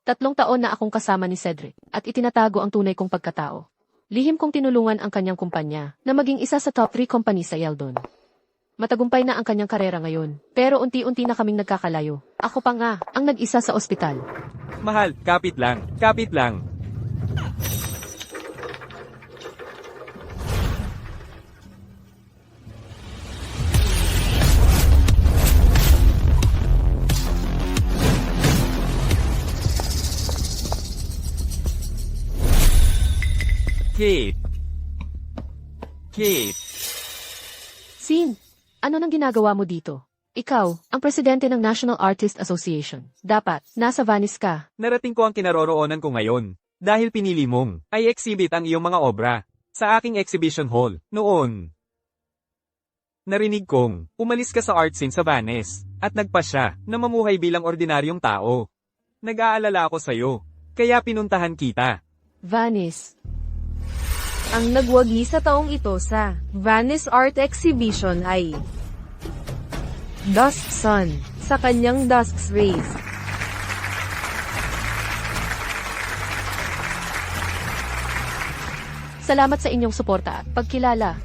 3 taon na akong kasama ni Cedric at itinatago ang tunay kong pagkatao. Lihim kong tinulungan ang kanyang kumpanya na maging isa sa top 3 company sa Yeldon. Matagumpay na ang kanyang karera ngayon, pero unti-unti na kaming nagkakalayo. Ako pa nga ang nag-isa sa ospital. Mahal, kapit lang, kapit lang. Kate. Kate. Sin, ano nang ginagawa mo dito? Ikaw, ang presidente ng National Artist Association. Dapat, nasa Venice ka. Narating ko ang kinaroroonan ko ngayon. Dahil pinili mong i-exhibit ang iyong mga obra sa aking exhibition hall noon. Narinig kong umalis ka sa art scene sa Venice at nagpasya na mamuhay bilang ordinaryong tao. Nag-aalala ako sa'yo, kaya pinuntahan kita. Venice. Ang nagwagi sa taong ito sa Venice Art Exhibition ay Dusk Sun sa kanyang Dusk's Rays. Salamat sa inyong suporta at pagkilala.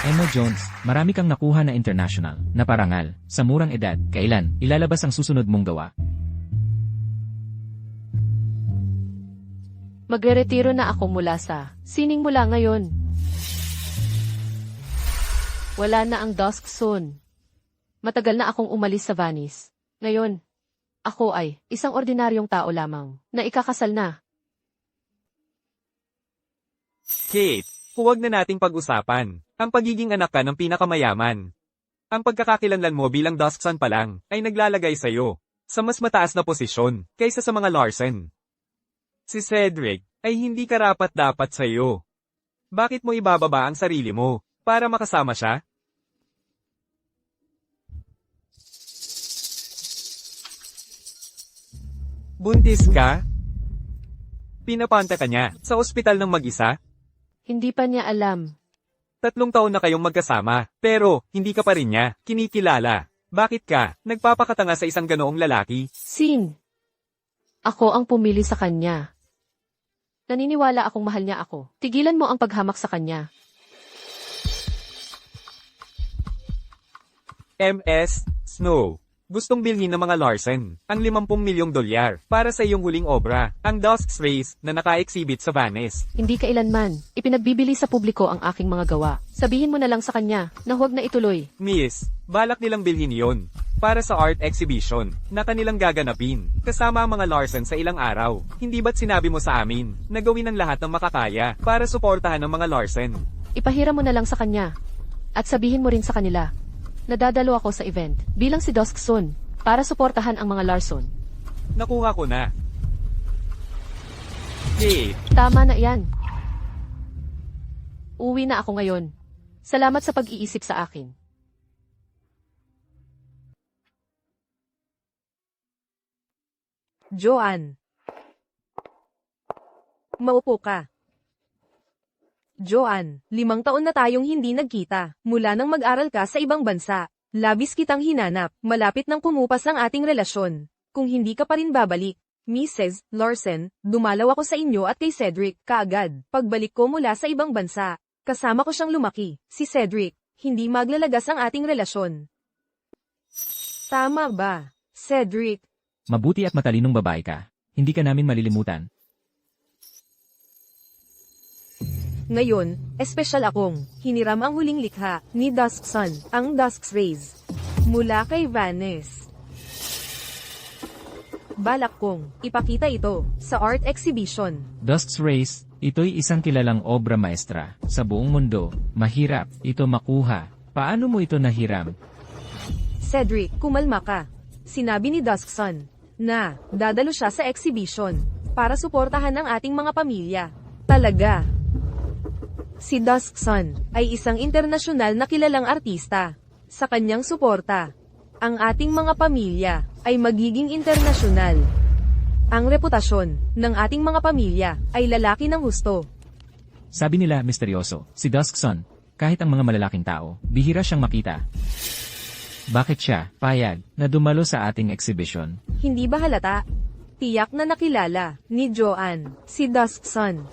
Emma Jones, marami kang nakuha na international na parangal. Sa murang edad, kailan ilalabas ang susunod mong gawa? Magre-retiro na ako mula sa sining mula ngayon. Wala na ang dusk soon. Matagal na akong umalis sa Venice. Ngayon, ako ay isang ordinaryong tao lamang na ikakasal na. Kate, huwag na nating pag-usapan ang pagiging anak ka ng pinakamayaman. Ang pagkakakilanlan mo bilang Dusk Sun pa lang ay naglalagay sa'yo sa mas mataas na posisyon kaysa sa mga Larsen. Si Cedric ay hindi karapat-dapat sa'yo. Bakit mo ibababa ang sarili mo para makasama siya? Buntis ka? Pinapanta ka niya sa ospital ng mag-isa? Hindi pa niya alam. 3 taon na kayong magkasama, pero hindi ka pa rin niya kinikilala. Bakit ka nagpapakatanga sa isang ganoong lalaki? Sin. Ako ang pumili sa kanya. Naniniwala akong mahal niya ako. Tigilan mo ang paghamak sa kanya. MS Snow. Gustong bilhin ng mga Larsen ang $50 milyong para sa iyong huling obra, ang Dusk's Rays na naka-exhibit sa Venice. Hindi kailanman ipinagbibili sa publiko ang aking mga gawa. Sabihin mo na lang sa kanya na huwag na ituloy. Miss, balak nilang bilhin yon para sa art exhibition na kanilang gaganapin, kasama ang mga Larsen sa ilang araw. Hindi ba't sinabi mo sa amin na gawin ang lahat ng makakaya para suportahan ng mga Larsen? Ipahiram mo na lang sa kanya. At sabihin mo rin sa kanila. Nadadalo ako sa event bilang si Dusk Sun para suportahan ang mga Larson. Nakuha ko na. Kate. Tama na yan. Uwi na ako ngayon. Salamat sa pag-iisip sa akin. Joanne. Maupo ka. Joanne, 5 taon na tayong hindi nagkita, mula nang mag-aral ka sa ibang bansa. Labis kitang hinanap, malapit nang kumupas ang ating relasyon. Kung hindi ka pa rin babalik, Mrs. Larsen, dumalaw ako sa inyo at kay Cedric, kaagad. Pagbalik ko mula sa ibang bansa, kasama ko siyang lumaki, si Cedric, hindi maglalagas ang ating relasyon. Tama ba, Cedric? Mabuti at matalinong babae ka. Hindi ka namin malilimutan. Ngayon, espesyal akong hiniram ang huling likha ni Dusk Sun, ang Dusk's Rays. Mula kay Venice. Balak kong ipakita ito sa art exhibition. Dusk's Rays, ito'y isang kilalang obra maestra sa buong mundo. Mahirap ito makuha. Paano mo ito nahiram? Cedric, kumalma ka. Sinabi ni Dusk Sun na dadalo siya sa exhibition para suportahan ang ating mga pamilya. Talaga. Si Dusk Sun ay isang internasyonal na kilalang artista. Sa kanyang suporta, ang ating mga pamilya ay magiging internasyonal. Ang reputasyon ng ating mga pamilya ay lalaki ng husto. Sabi nila misteryoso, si Dusk Sun, kahit ang mga malalaking tao, bihira siyang makita. Bakit siya payag na dumalo sa ating exhibition? Hindi ba halata? Tiyak na nakilala ni Joanne, si Duskson.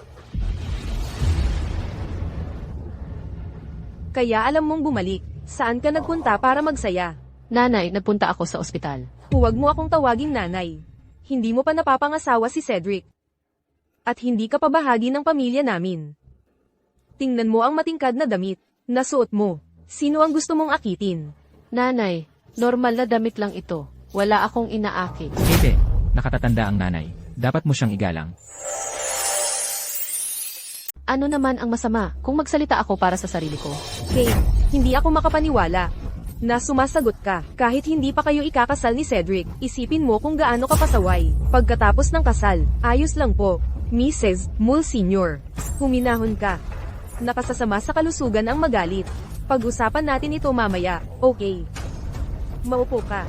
Kaya alam mong bumalik. Saan ka nagpunta para magsaya? Nanay, nagpunta ako sa ospital. Huwag mo akong tawaging nanay. Hindi mo pa napapangasawa si Cedric. At hindi ka pa bahagi ng pamilya namin. Tingnan mo ang matingkad na damit na suot mo. Sino ang gusto mong akitin? Nanay, normal na damit lang ito. Wala akong inaakit. Kate, nakatatanda ang nanay. Dapat mo siyang igalang. Ano naman ang masama kung magsalita ako para sa sarili ko? Kate, hindi ako makapaniwala na sumasagot ka. Kahit hindi pa kayo ikakasal ni Cedric, isipin mo kung gaano ka pasaway. Pagkatapos ng kasal, ayos lang po. Mrs. Mull Sr. Huminahon ka. Nakasasama sa kalusugan ang magalit. Pag-usapan natin ito mamaya, okay? Maupo ka.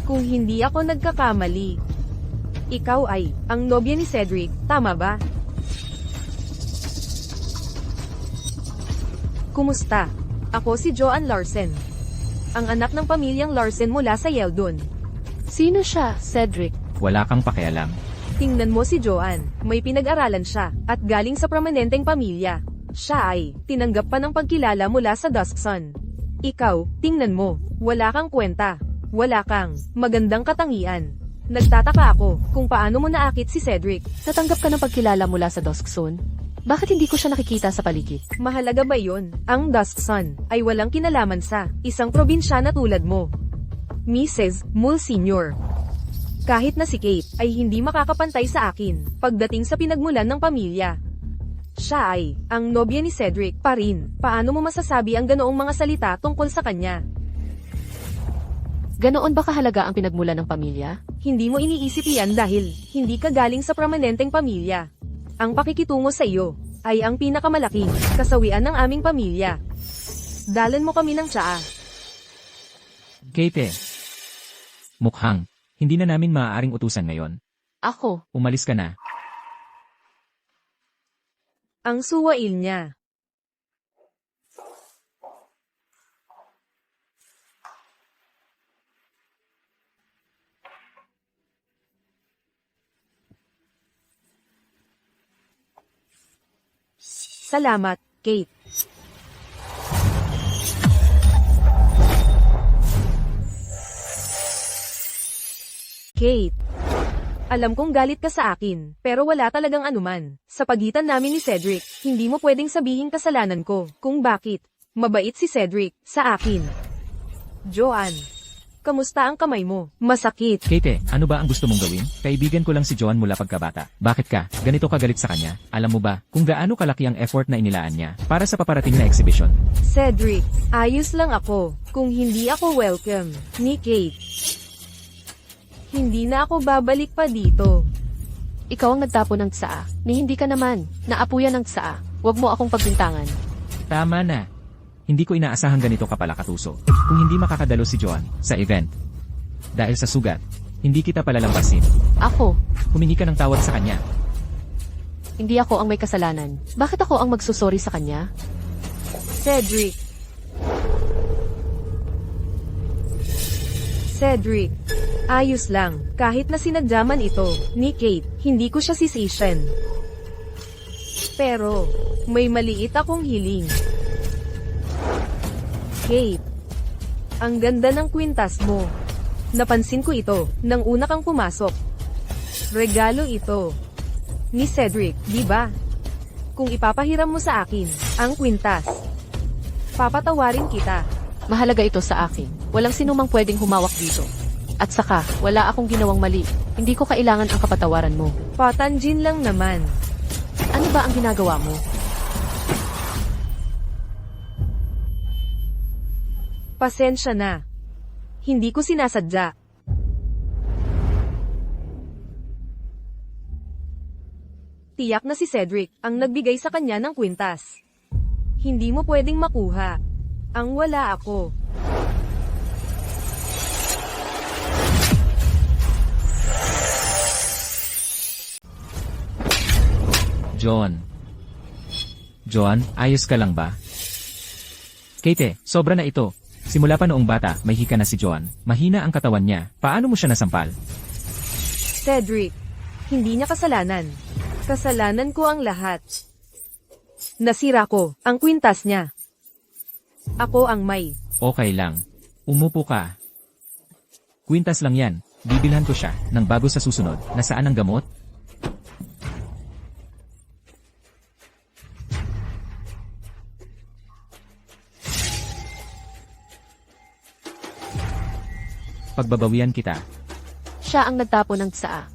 Kung hindi ako nagkakamali, ikaw ay ang nobya ni Cedric, tama ba? Kumusta? Ako si Joanne Larsen. Ang anak ng pamilyang Larsen mula sa Yeldon. Sino siya, Cedric? Wala kang pakialam. Tingnan mo si Joanne, may pinag-aralan siya, at galing sa prominenteng pamilya. Siya ay tinanggap pa ng pagkilala mula sa Duskson. Ikaw, tingnan mo, wala kang kwenta. Wala kang magandang katangian. Nagtataka ako kung paano mo naakit si Cedric. Natanggap ka ng pagkilala mula sa Duskson? Bakit hindi ko siya nakikita sa paligid? Mahalaga ba yun? Ang Duskson ay walang kinalaman sa isang probinsya na tulad mo. Mrs. Mull Sr. Kahit na si Kate ay hindi makakapantay sa akin pagdating sa pinagmulan ng pamilya. Siya ay ang nobya ni Cedric pa rin. Paano mo masasabi ang ganoong mga salita tungkol sa kanya? Ganoon ba kahalaga ang pinagmulan ng pamilya? Hindi mo iniisip iyan dahil hindi ka galing sa prominenteng pamilya. Ang pakikitungo sa iyo ay ang pinakamalaking kasawian ng aming pamilya. Dalan mo kami ng tsaa. Kate, mukhang hindi na namin maaaring utusan ngayon. Ako, Umalis ka na. Ang suwail niya. Salamat, Kate. Kate. Alam kong galit ka sa akin, pero wala talagang anuman. Sa pagitan namin ni Cedric, hindi mo pwedeng sabihin kasalanan ko kung bakit. Mabait si Cedric sa akin. Joanne. Kamusta ang kamay mo? Masakit. Kate, ano ba ang gusto mong gawin? Kaibigan ko lang si Joan mula pagkabata. Bakit ka? Ganito ka galit sa kanya? Alam mo ba kung gaano kalaki ang effort na inilaan niya para sa paparating na exhibition? Cedric, ayos lang ako kung hindi ako welcome ni Kate. Hindi na ako babalik pa dito. ikaw ang nagtapon ng tsaa. Ni hindi ka naman. Naapuyan ng tsaa. Huwag mo akong pagbintangan. Tama na. Hindi ko inaasahan ganito ka pala katuso. Kung hindi makakadalo si Joan sa event. Dahil sa sugat, hindi kita palalampasin. Ako, Humingi ka ng tawad sa kanya. hindi ako ang may kasalanan. Bakit ako ang magsusori sa kanya? Cedric. Cedric. Ayos lang. Kahit na sinadyaman ito ni Kate, hindi ko siya sisisyan. Pero, may maliit akong hiling. Kate. Ang ganda ng kwintas mo. Napansin ko ito nang una kang pumasok. Regalo ito ni Cedric, di ba? Kung ipapahiram mo sa akin ang kwintas, papatawarin kita. Mahalaga ito sa akin. Walang sinumang pwedeng humawak dito. At saka, wala akong ginawang mali. Hindi ko kailangan ang kapatawaran mo. Patanjin lang naman. Ano ba ang ginagawa mo? Pasensya na. Hindi ko sinasadya. Tiyak na si Cedric ang nagbigay sa kanya ng kwintas. Hindi mo pwedeng makuha. Ang wala ako. Joan. Joan, ayos ka lang ba? Kate, sobra na ito. Simula pa noong bata, may hika na si Joan. Mahina ang katawan niya. Paano mo siya nasampal? Cedric, hindi niya kasalanan. Kasalanan ko ang lahat. Nasira ko ang kwintas niya. Ako ang may. Okay lang. Umupo ka. Kwintas lang yan. Bibilhan ko siya ng bago sa susunod. Nasaan ang gamot? Pagbabawian kita. Siya ang nagtapo ng tsaa.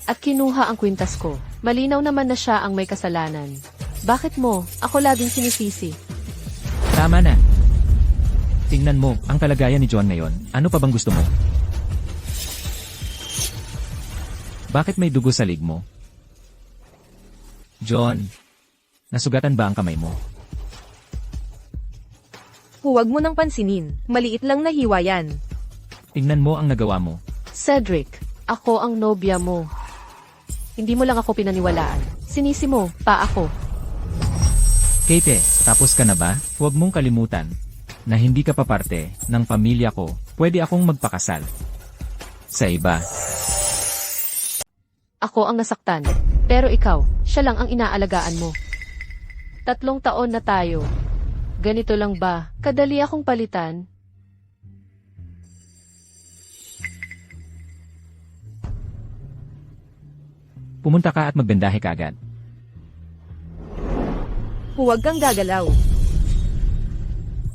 At kinuha ang kwintas ko. Malinaw naman na siya ang may kasalanan. Bakit mo? Ako laging sinisisi. Tama na. Tingnan mo, ang kalagayan ni John ngayon. Ano pa bang gusto mo? Bakit may dugo sa lig mo? John, nasugatan ba ang kamay mo? Huwag mo nang pansinin. Maliit lang na hiwa yan. Tingnan mo ang nagawa mo. Cedric, ako ang nobya mo. Hindi mo lang ako pinaniwalaan. Sinisi mo, pa ako. Kate, tapos ka na ba? Huwag mong kalimutan na hindi ka pa parte ng pamilya ko. Pwede akong magpakasal sa iba. Ako ang nasaktan. Pero ikaw, siya lang ang inaalagaan mo. 3 taon na tayo. Ganito lang ba? Kadali akong palitan? Pumunta ka at magbendahe ka agad. Huwag kang gagalaw.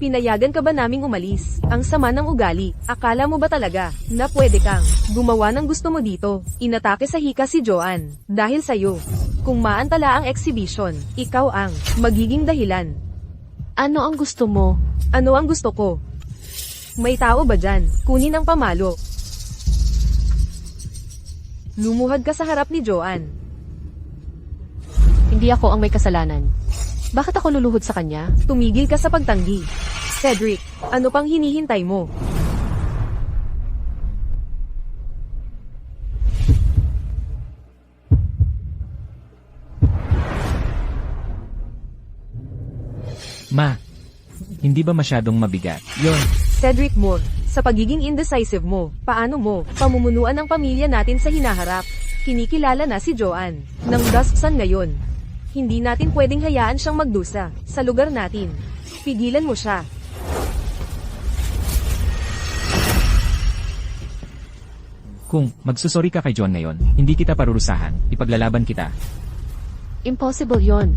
Pinayagan ka ba naming umalis? Ang sama ng ugali. Akala mo ba talaga na pwede kang gumawa ng gusto mo dito? Inatake sa hika si Joan dahil sa'yo. Kung maantala ang exhibition, ikaw ang magiging dahilan. Ano ang gusto mo? Ano ang gusto ko? May tao ba dyan? Kunin ang pamalo. Lumuhad ka sa harap ni Joan. Hindi ako ang may kasalanan. Bakit ako luluhod sa kanya? Tumigil ka sa pagtanggi. Cedric, ano pang hinihintay mo? Ma, hindi ba masyadong mabigat? Yon. Cedric Moore, sa pagiging indecisive mo, paano mo pamumunuan ang pamilya natin sa hinaharap? Kinikilala na si Joan ng Dusksun ngayon. Hindi natin pwedeng hayaan siyang magdusa sa lugar natin. Pigilan mo siya. Kung magsusori ka kay John ngayon, hindi kita parurusahan, ipaglalaban kita. Impossible yon.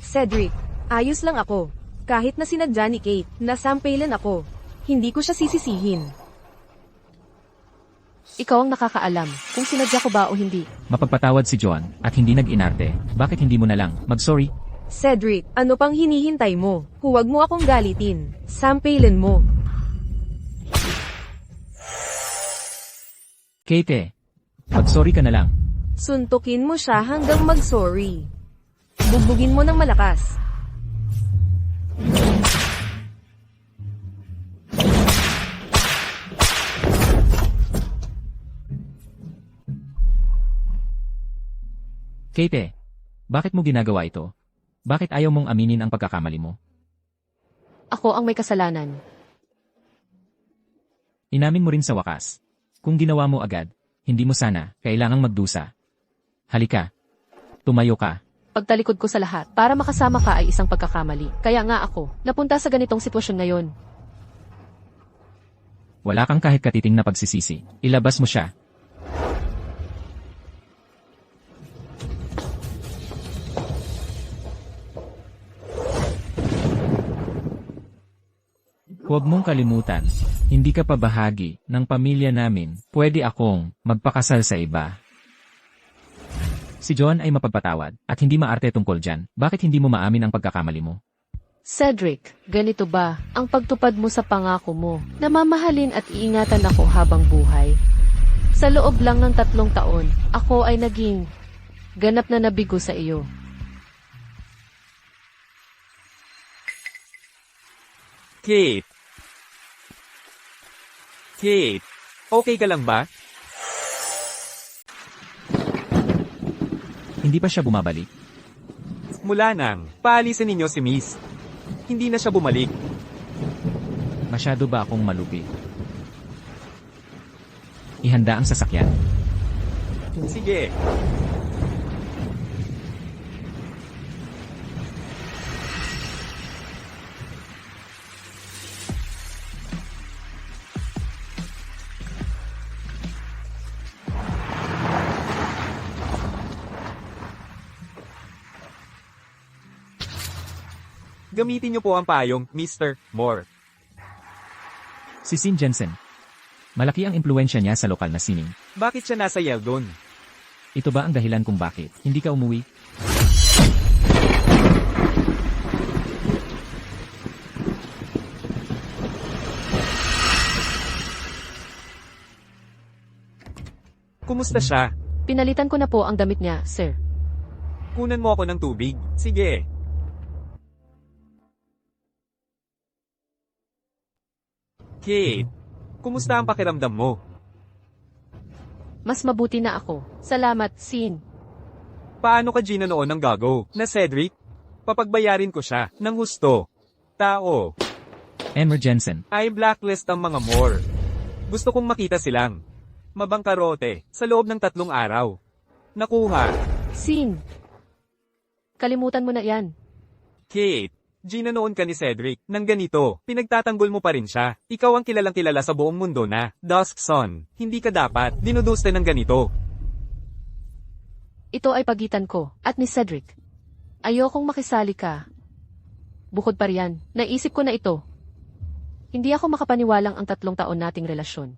Cedric, ayos lang ako. Kahit na sinadya ni Kate, nasampelan ako. Hindi ko siya sisisihin. Ikaw ang nakakaalam kung sinadya ko ba o hindi. Mapagpatawad si John at hindi nag-inarte. Bakit hindi mo na lang mag-sorry? Cedric, ano pang hinihintay mo? Huwag mo akong galitin. Sampelan mo. Kate, mag-sorry ka na lang. Suntukin mo siya hanggang mag-sorry. Bugbugin mo ng malakas. Kate, bakit mo ginagawa ito? Bakit ayaw mong aminin ang pagkakamali mo? Ako ang may kasalanan. Inamin mo rin sa wakas. Kung ginawa mo agad, hindi mo sana kailangang magdusa. Halika. Tumayo ka. Pagtalikod ko sa lahat, para makasama ka ay isang pagkakamali. Kaya nga ako, napunta sa ganitong sitwasyon ngayon. Wala kang kahit katiting na pagsisisi. Ilabas mo siya. Huwag mong kalimutan, hindi ka pa bahagi ng pamilya namin. Pwede akong magpakasal sa iba. Si John ay mapagpatawad at hindi maarte tungkol dyan. Bakit hindi mo maamin ang pagkakamali mo? Cedric, ganito ba ang pagtupad mo sa pangako mo na mamahalin at iingatan ako habang buhay? Sa loob lang ng 3 taon, ako ay naging ganap na nabigo sa iyo. Kate. Kate, okay ka lang ba? Hindi pa siya bumabalik. Mula nang paalisin ninyo si Miss. Hindi na siya bumalik. Masyado ba akong malupi? Ihanda ang sasakyan. Sige. Gamitin niyo po ang payong, Mr. Moore. Si Sin Jensen. Malaki ang impluensya niya sa lokal na sining. Bakit siya nasa Yeldon? Ito ba ang dahilan kung bakit hindi ka umuwi? Kumusta siya? Pinalitan ko na po ang damit niya, sir. Kunan mo ako ng tubig. Sige. Kate, kumusta ang pakiramdam mo? Mas mabuti na ako. Salamat, Sin. Paano ka Gina noon ng gago? Na Cedric? Papagbayarin ko siya ng husto. Tao. Emer Jensen. I blacklist ang mga Moore. Gusto kong makita silang mabangkarote sa loob ng 3 araw. Nakuha. Sin. Kalimutan mo na yan. Kate, Gina noon ka ni Cedric, nang ganito, pinagtatanggol mo pa rin siya. Ikaw ang kilalang kilala sa buong mundo na, Dusk Son. Hindi ka dapat, dinuduste ng ganito. Ito ay pagitan ko, at ni Cedric. Ayokong makisali ka. Bukod pa riyan, naisip ko na ito. Hindi ako makapaniwalang ang 3 taon nating relasyon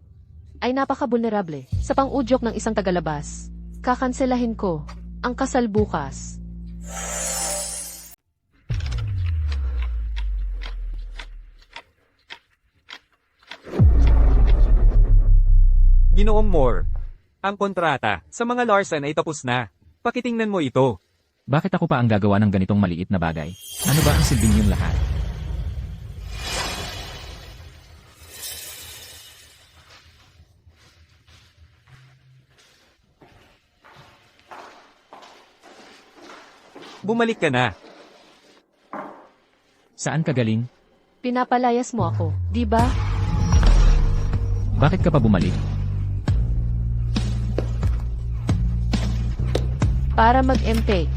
ay napaka-vulnerable sa pang-udyok ng isang tagalabas. Kakanselahin ko ang kasal bukas. Ginoong Moore, ang kontrata sa mga Larson ay tapos na. Pakitingnan mo ito. Bakit ako pa ang gagawa ng ganitong maliit na bagay? Ano ba ang silbing niyong lahat? Bumalik ka na. Saan ka galing? Pinapalayas mo ako, di ba? Bakit ka pa bumalik? Para mag-MP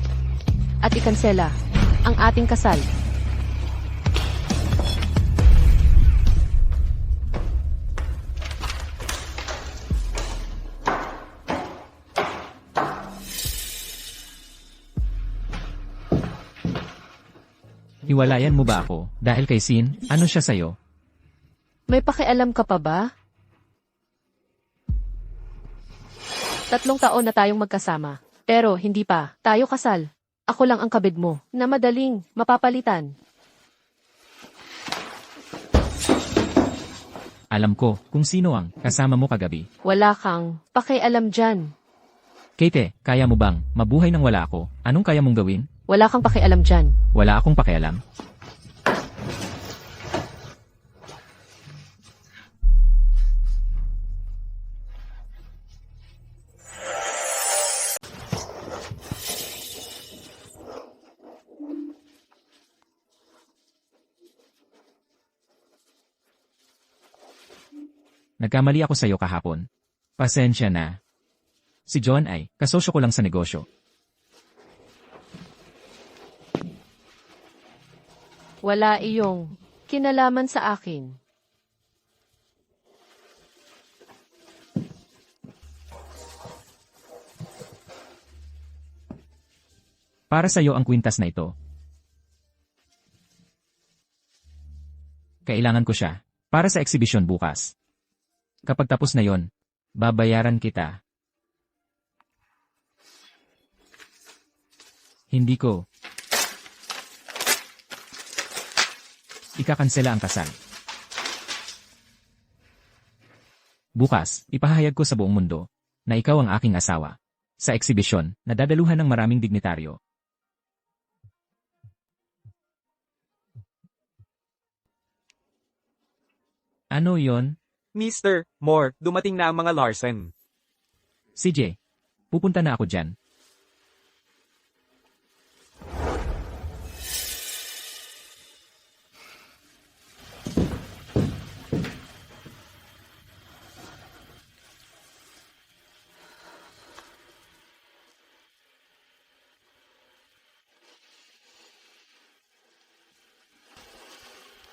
at ikansela ang ating kasal. Hiwalayan mo ba ako? Dahil kay Sin, ano siya sa'yo? May pakialam ka pa ba? 3 taon na tayong magkasama. Pero hindi pa tayo kasal. Ako lang ang kabid mo na madaling mapapalitan. Alam ko kung sino ang kasama mo kagabi. Wala kang pakialam dyan. Kate, kaya mo bang mabuhay nang wala ako? Anong kaya mong gawin? Wala kang pakialam dyan. Wala akong pakialam. Nagkamali ako sa'yo kahapon. Pasensya na. Si John ay kasosyo ko lang sa negosyo. Wala iyong kinalaman sa akin. Para sa'yo ang kwintas na ito. Kailangan ko siya para sa eksibisyon bukas. Kapag tapos na yon, babayaran kita. Hindi ko ikakansela ang kasal. Bukas, ipahayag ko sa buong mundo na ikaw ang aking asawa. Sa eksibisyon na dadaluhan ng maraming dignitaryo. Ano yon? Mr. Moore, dumating na ang mga Larson. CJ, pupunta na ako dyan.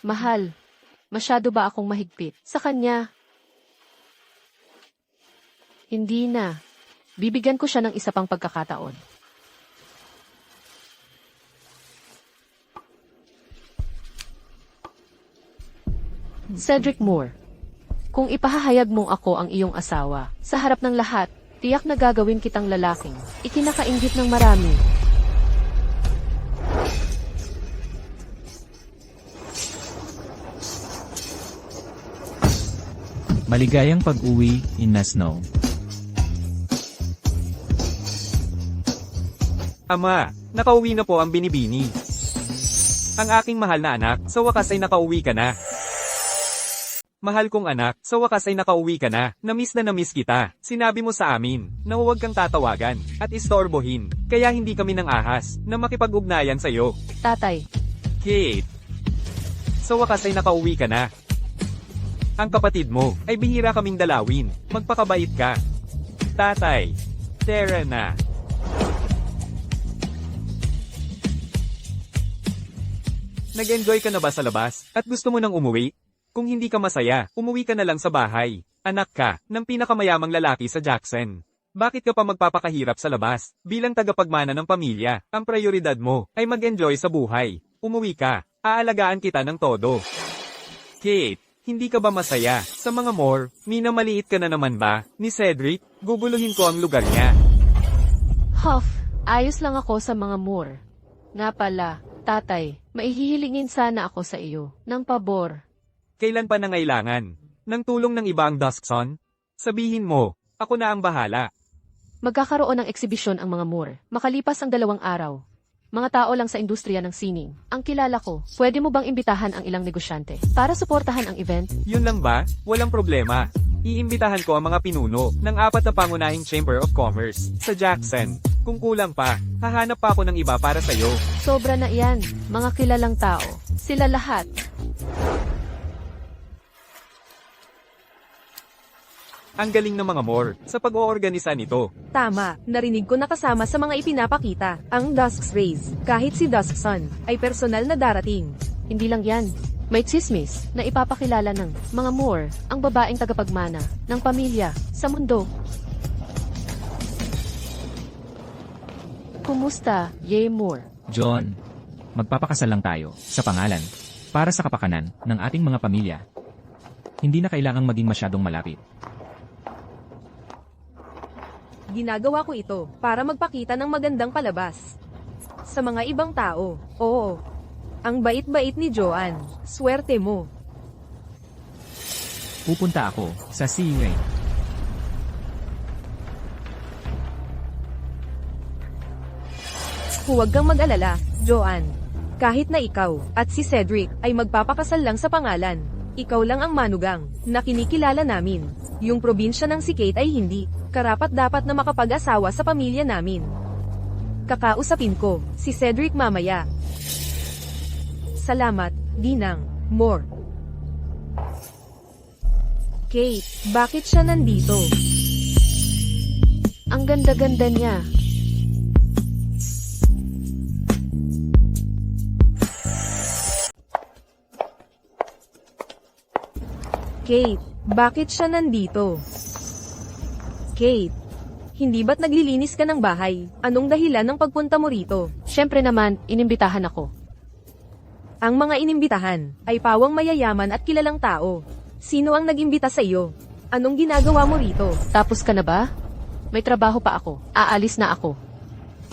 Mahal, masyado ba akong mahigpit sa kanya? Hindi na. Bibigyan ko siya ng isa pang pagkakataon. Cedric Moore, kung ipahahayag mong ako ang iyong asawa, sa harap ng lahat, tiyak na gagawin kitang lalaking ikinakainggit ng marami. Maligayang pag-uwi, Ina Snow. Ama, nakauwi na po ang binibini. Ang aking mahal na anak, sa wakas ay nakauwi ka na. Mahal kong anak, sa wakas ay nakauwi ka na. Na-miss kita. Sinabi mo sa amin, na huwag kang tatawagan, at istorbohin. Kaya hindi kami nang ahas, na makipag-ugnayan sa'yo. Tatay, Kate, sa wakas ay nakauwi ka na. Ang kapatid mo, ay bihira kaming dalawin. Magpakabait ka. Tatay, tara na. Nag-enjoy ka na ba sa labas, at gusto mo nang umuwi? Kung hindi ka masaya, umuwi ka na lang sa bahay. Anak ka, ng pinakamayamang lalaki sa Jackson. Bakit ka pa magpapakahirap sa labas? Bilang tagapagmana ng pamilya, ang prioridad mo, ay mag-enjoy sa buhay. Umuwi ka, aalagaan kita ng todo. Kate, hindi ka ba masaya? Sa mga more, minamaliit ka na naman ba? Ni Cedric, guguluhin ko ang lugar niya. Huff, ayos lang ako sa mga Moore. Nga pala, tatay, maihihilingin sana ako sa iyo, ng pabor. Kailan pa nangailangan? Ng tulong ng iba ang Duskson? Sabihin mo, ako na ang bahala. Magkakaroon ng eksibisyon ang mga Moore, makalipas ang 2 araw. Mga tao lang sa industriya ng sining. Ang kilala ko, pwede mo bang imbitahan ang ilang negosyante para suportahan ang event? Yun lang ba? Walang problema. Iimbitahan ko ang mga pinuno ng 4 na pangunahing Chamber of Commerce sa Jackson. Kung kulang pa, hahanap pa ako ng iba para sa'yo. Sobra na iyan, mga kilalang tao. Sila lahat. Ang galing ng mga more sa pag-oorganisa nito. Tama, narinig ko na kasama sa mga ipinapakita, ang Dusk's Race. Kahit si Duskson, ay personal na darating. Hindi lang yan. May tsismis na ipapakilala ng mga Moore, ang babaeng tagapagmana ng pamilya sa mundo. Kumusta, Ye Moore? John, magpapakasal lang tayo, sa pangalan, para sa kapakanan ng ating mga pamilya. Hindi na kailangang maging masyadong malapit. Ginagawa ko ito para magpakita ng magandang palabas. Sa mga ibang tao, oo. Ang bait-bait ni Joanne, swerte mo. Pupunta ako sa CUA. Huwag kang mag-alala, Joanne. Kahit na ikaw, at si Cedric, ay magpapakasal lang sa pangalan. Ikaw lang ang manugang, na kinikilala namin. Yung probinsya ng si Kate ay hindi, karapat-dapat na makapag-asawa sa pamilya namin. Kakausapin ko, si Cedric mamaya. Salamat, Ginang, Moore. Kate, bakit siya nandito? Ang ganda-ganda niya. Kate, bakit siya nandito? Kate, hindi ba't naglilinis ka ng bahay? Anong dahilan ng pagpunta mo rito? Siyempre naman, inimbitahan ako. Ang mga inimbitahan ay pawang mayayaman at kilalang tao. Sino ang nagimbita sa iyo? Anong ginagawa mo rito? Tapos ka na ba? May trabaho pa ako. Aalis na ako.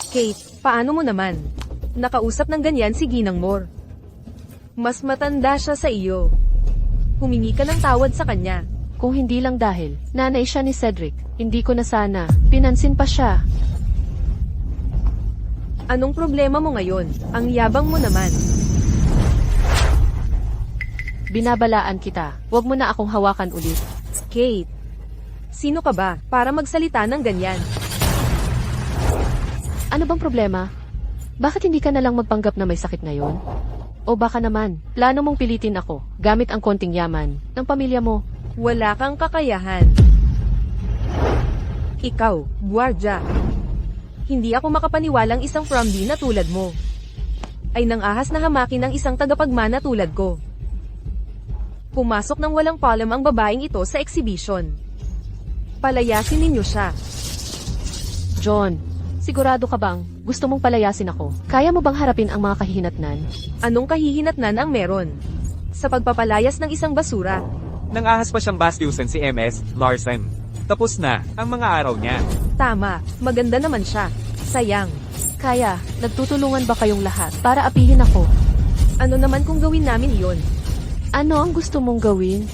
Kate, paano mo naman? Nakausap ng ganyan si Ginang Moore. Mas matanda siya sa iyo. Humingi ka ng tawad sa kanya. Kung hindi lang dahil nanay siya ni Cedric, hindi ko na sana pinansin pa siya. Anong problema mo ngayon? Ang yabang mo naman. Binabalaan kita. Huwag mo na akong hawakan ulit. Kate, sino ka ba para magsalita ng ganyan? Ano bang problema? Bakit hindi ka na lang magpanggap na may sakit ngayon? O baka naman, plano mong pilitin ako, gamit ang konting yaman ng pamilya mo. Wala kang kakayahan. Ikaw, guardia. Hindi ako makapaniwalang isang from na tulad mo ay nang ahas na hamakin ng isang tagapagmana tulad ko. Pumasok ng walang palam ang babaeng ito sa exhibition. Palayasin ninyo siya. John, sigurado ka bang gusto mong palayasin ako? Kaya mo bang harapin ang mga kahihinatnan? Anong kahihinatnan ang meron? Sa pagpapalayas ng isang basura. Nang ahas pa siyang bastyusan si MS Larsen. Tapos na ang mga araw niya. Tama, maganda naman siya. Sayang. Kaya, nagtutulungan ba kayong lahat para apihin ako? Ano naman kung gawin namin iyon? Ano ang gusto mong gawin?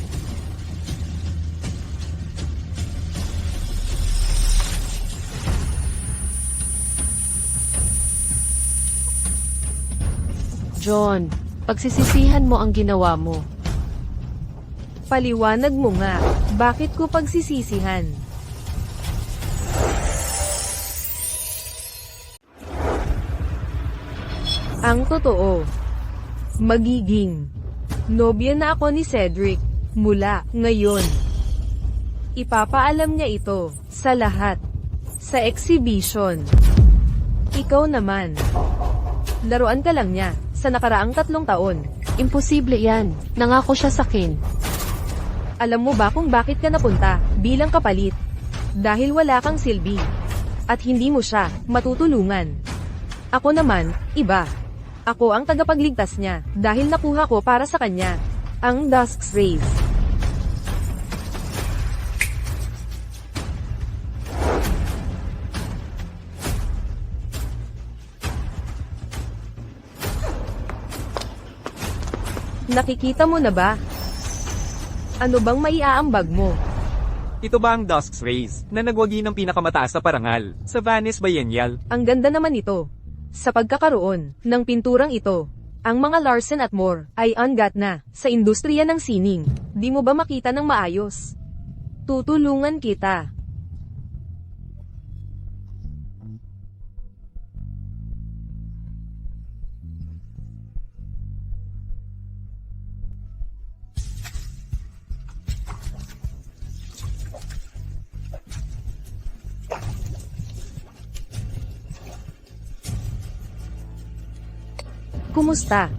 John, pagsisisihan mo ang ginawa mo. Paliwanag mo nga, bakit ko pagsisisihan? Ang totoo, magiging nobya na ako ni Cedric mula ngayon. Ipapaalam niya ito sa lahat sa exhibition. Ikaw naman, laruan ka lang niya sa nakaraang 3 taon. Imposible yan. Nangako siya sa akin. Alam mo ba kung bakit ka napunta bilang kapalit? Dahil wala kang silbi. At hindi mo siya matutulungan. Ako naman, iba. Ako ang tagapagligtas niya dahil nakuha ko para sa kanya ang Dusk's Rays. Nakikita mo na ba? Ano bang maiaambag mo? Ito ba ang Dusk's Rays na nagwagi ng pinakamataas na parangal sa Venice Biennial? Ang ganda naman ito. Sa pagkakaroon ng pinturang ito, ang mga Larsen at Moore ay ungat na sa industriya ng sining. Di mo ba makita ng maayos? Tutulungan kita. Kumusta?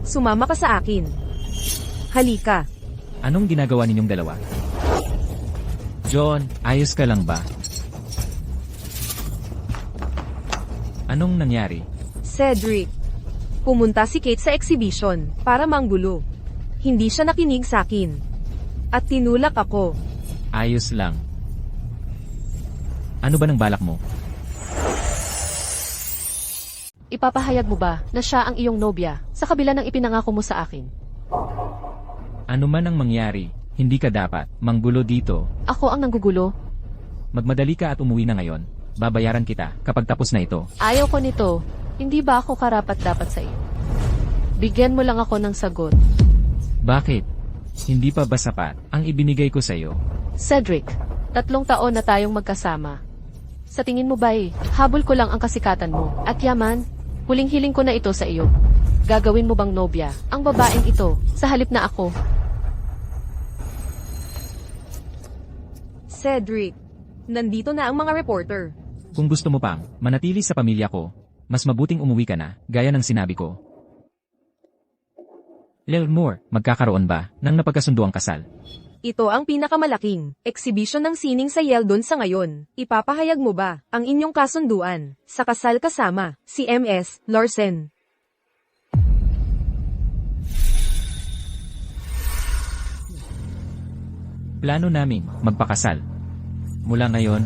Sumama ka sa akin. Halika. Anong ginagawa ninyong dalawa? John, ayos ka lang ba? Anong nangyari? Cedric. Pumunta si Kate sa exhibition para manggulo. Hindi siya nakinig sa akin. At tinulak ako. Ayos lang. Ano ba nang balak mo? Ipapahayag mo ba na siya ang iyong nobya sa kabila ng ipinangako mo sa akin? Ano man ang mangyari, hindi ka dapat manggulo dito. Ako ang nanggugulo? Magmadali ka at umuwi na ngayon. Babayaran kita kapag tapos na ito. Ayaw ko nito. Hindi ba ako karapat-dapat sa iyo? Bigyan mo lang ako ng sagot. Bakit? Hindi pa ba sapat ang ibinigay ko sa iyo? Cedric, 3 taon na tayong magkasama. Sa tingin mo ba habol ko lang ang kasikatan mo at yaman? Huling-hiling ko na ito sa iyo. Gagawin mo bang nobya ang babaeng ito sa halip na ako? Cedric, nandito na ang mga reporter. Kung gusto mo pang manatili sa pamilya ko, mas mabuting umuwi ka na, gaya ng sinabi ko. Lil Moore, magkakaroon ba ng napagkasunduang kasal? Ito ang pinakamalaking exhibition ng sining sa Yeldon sa ngayon. Ipapahayag mo ba ang inyong kasunduan sa kasal kasama si MS Larsen? Plano naming magpakasal. Mula ngayon,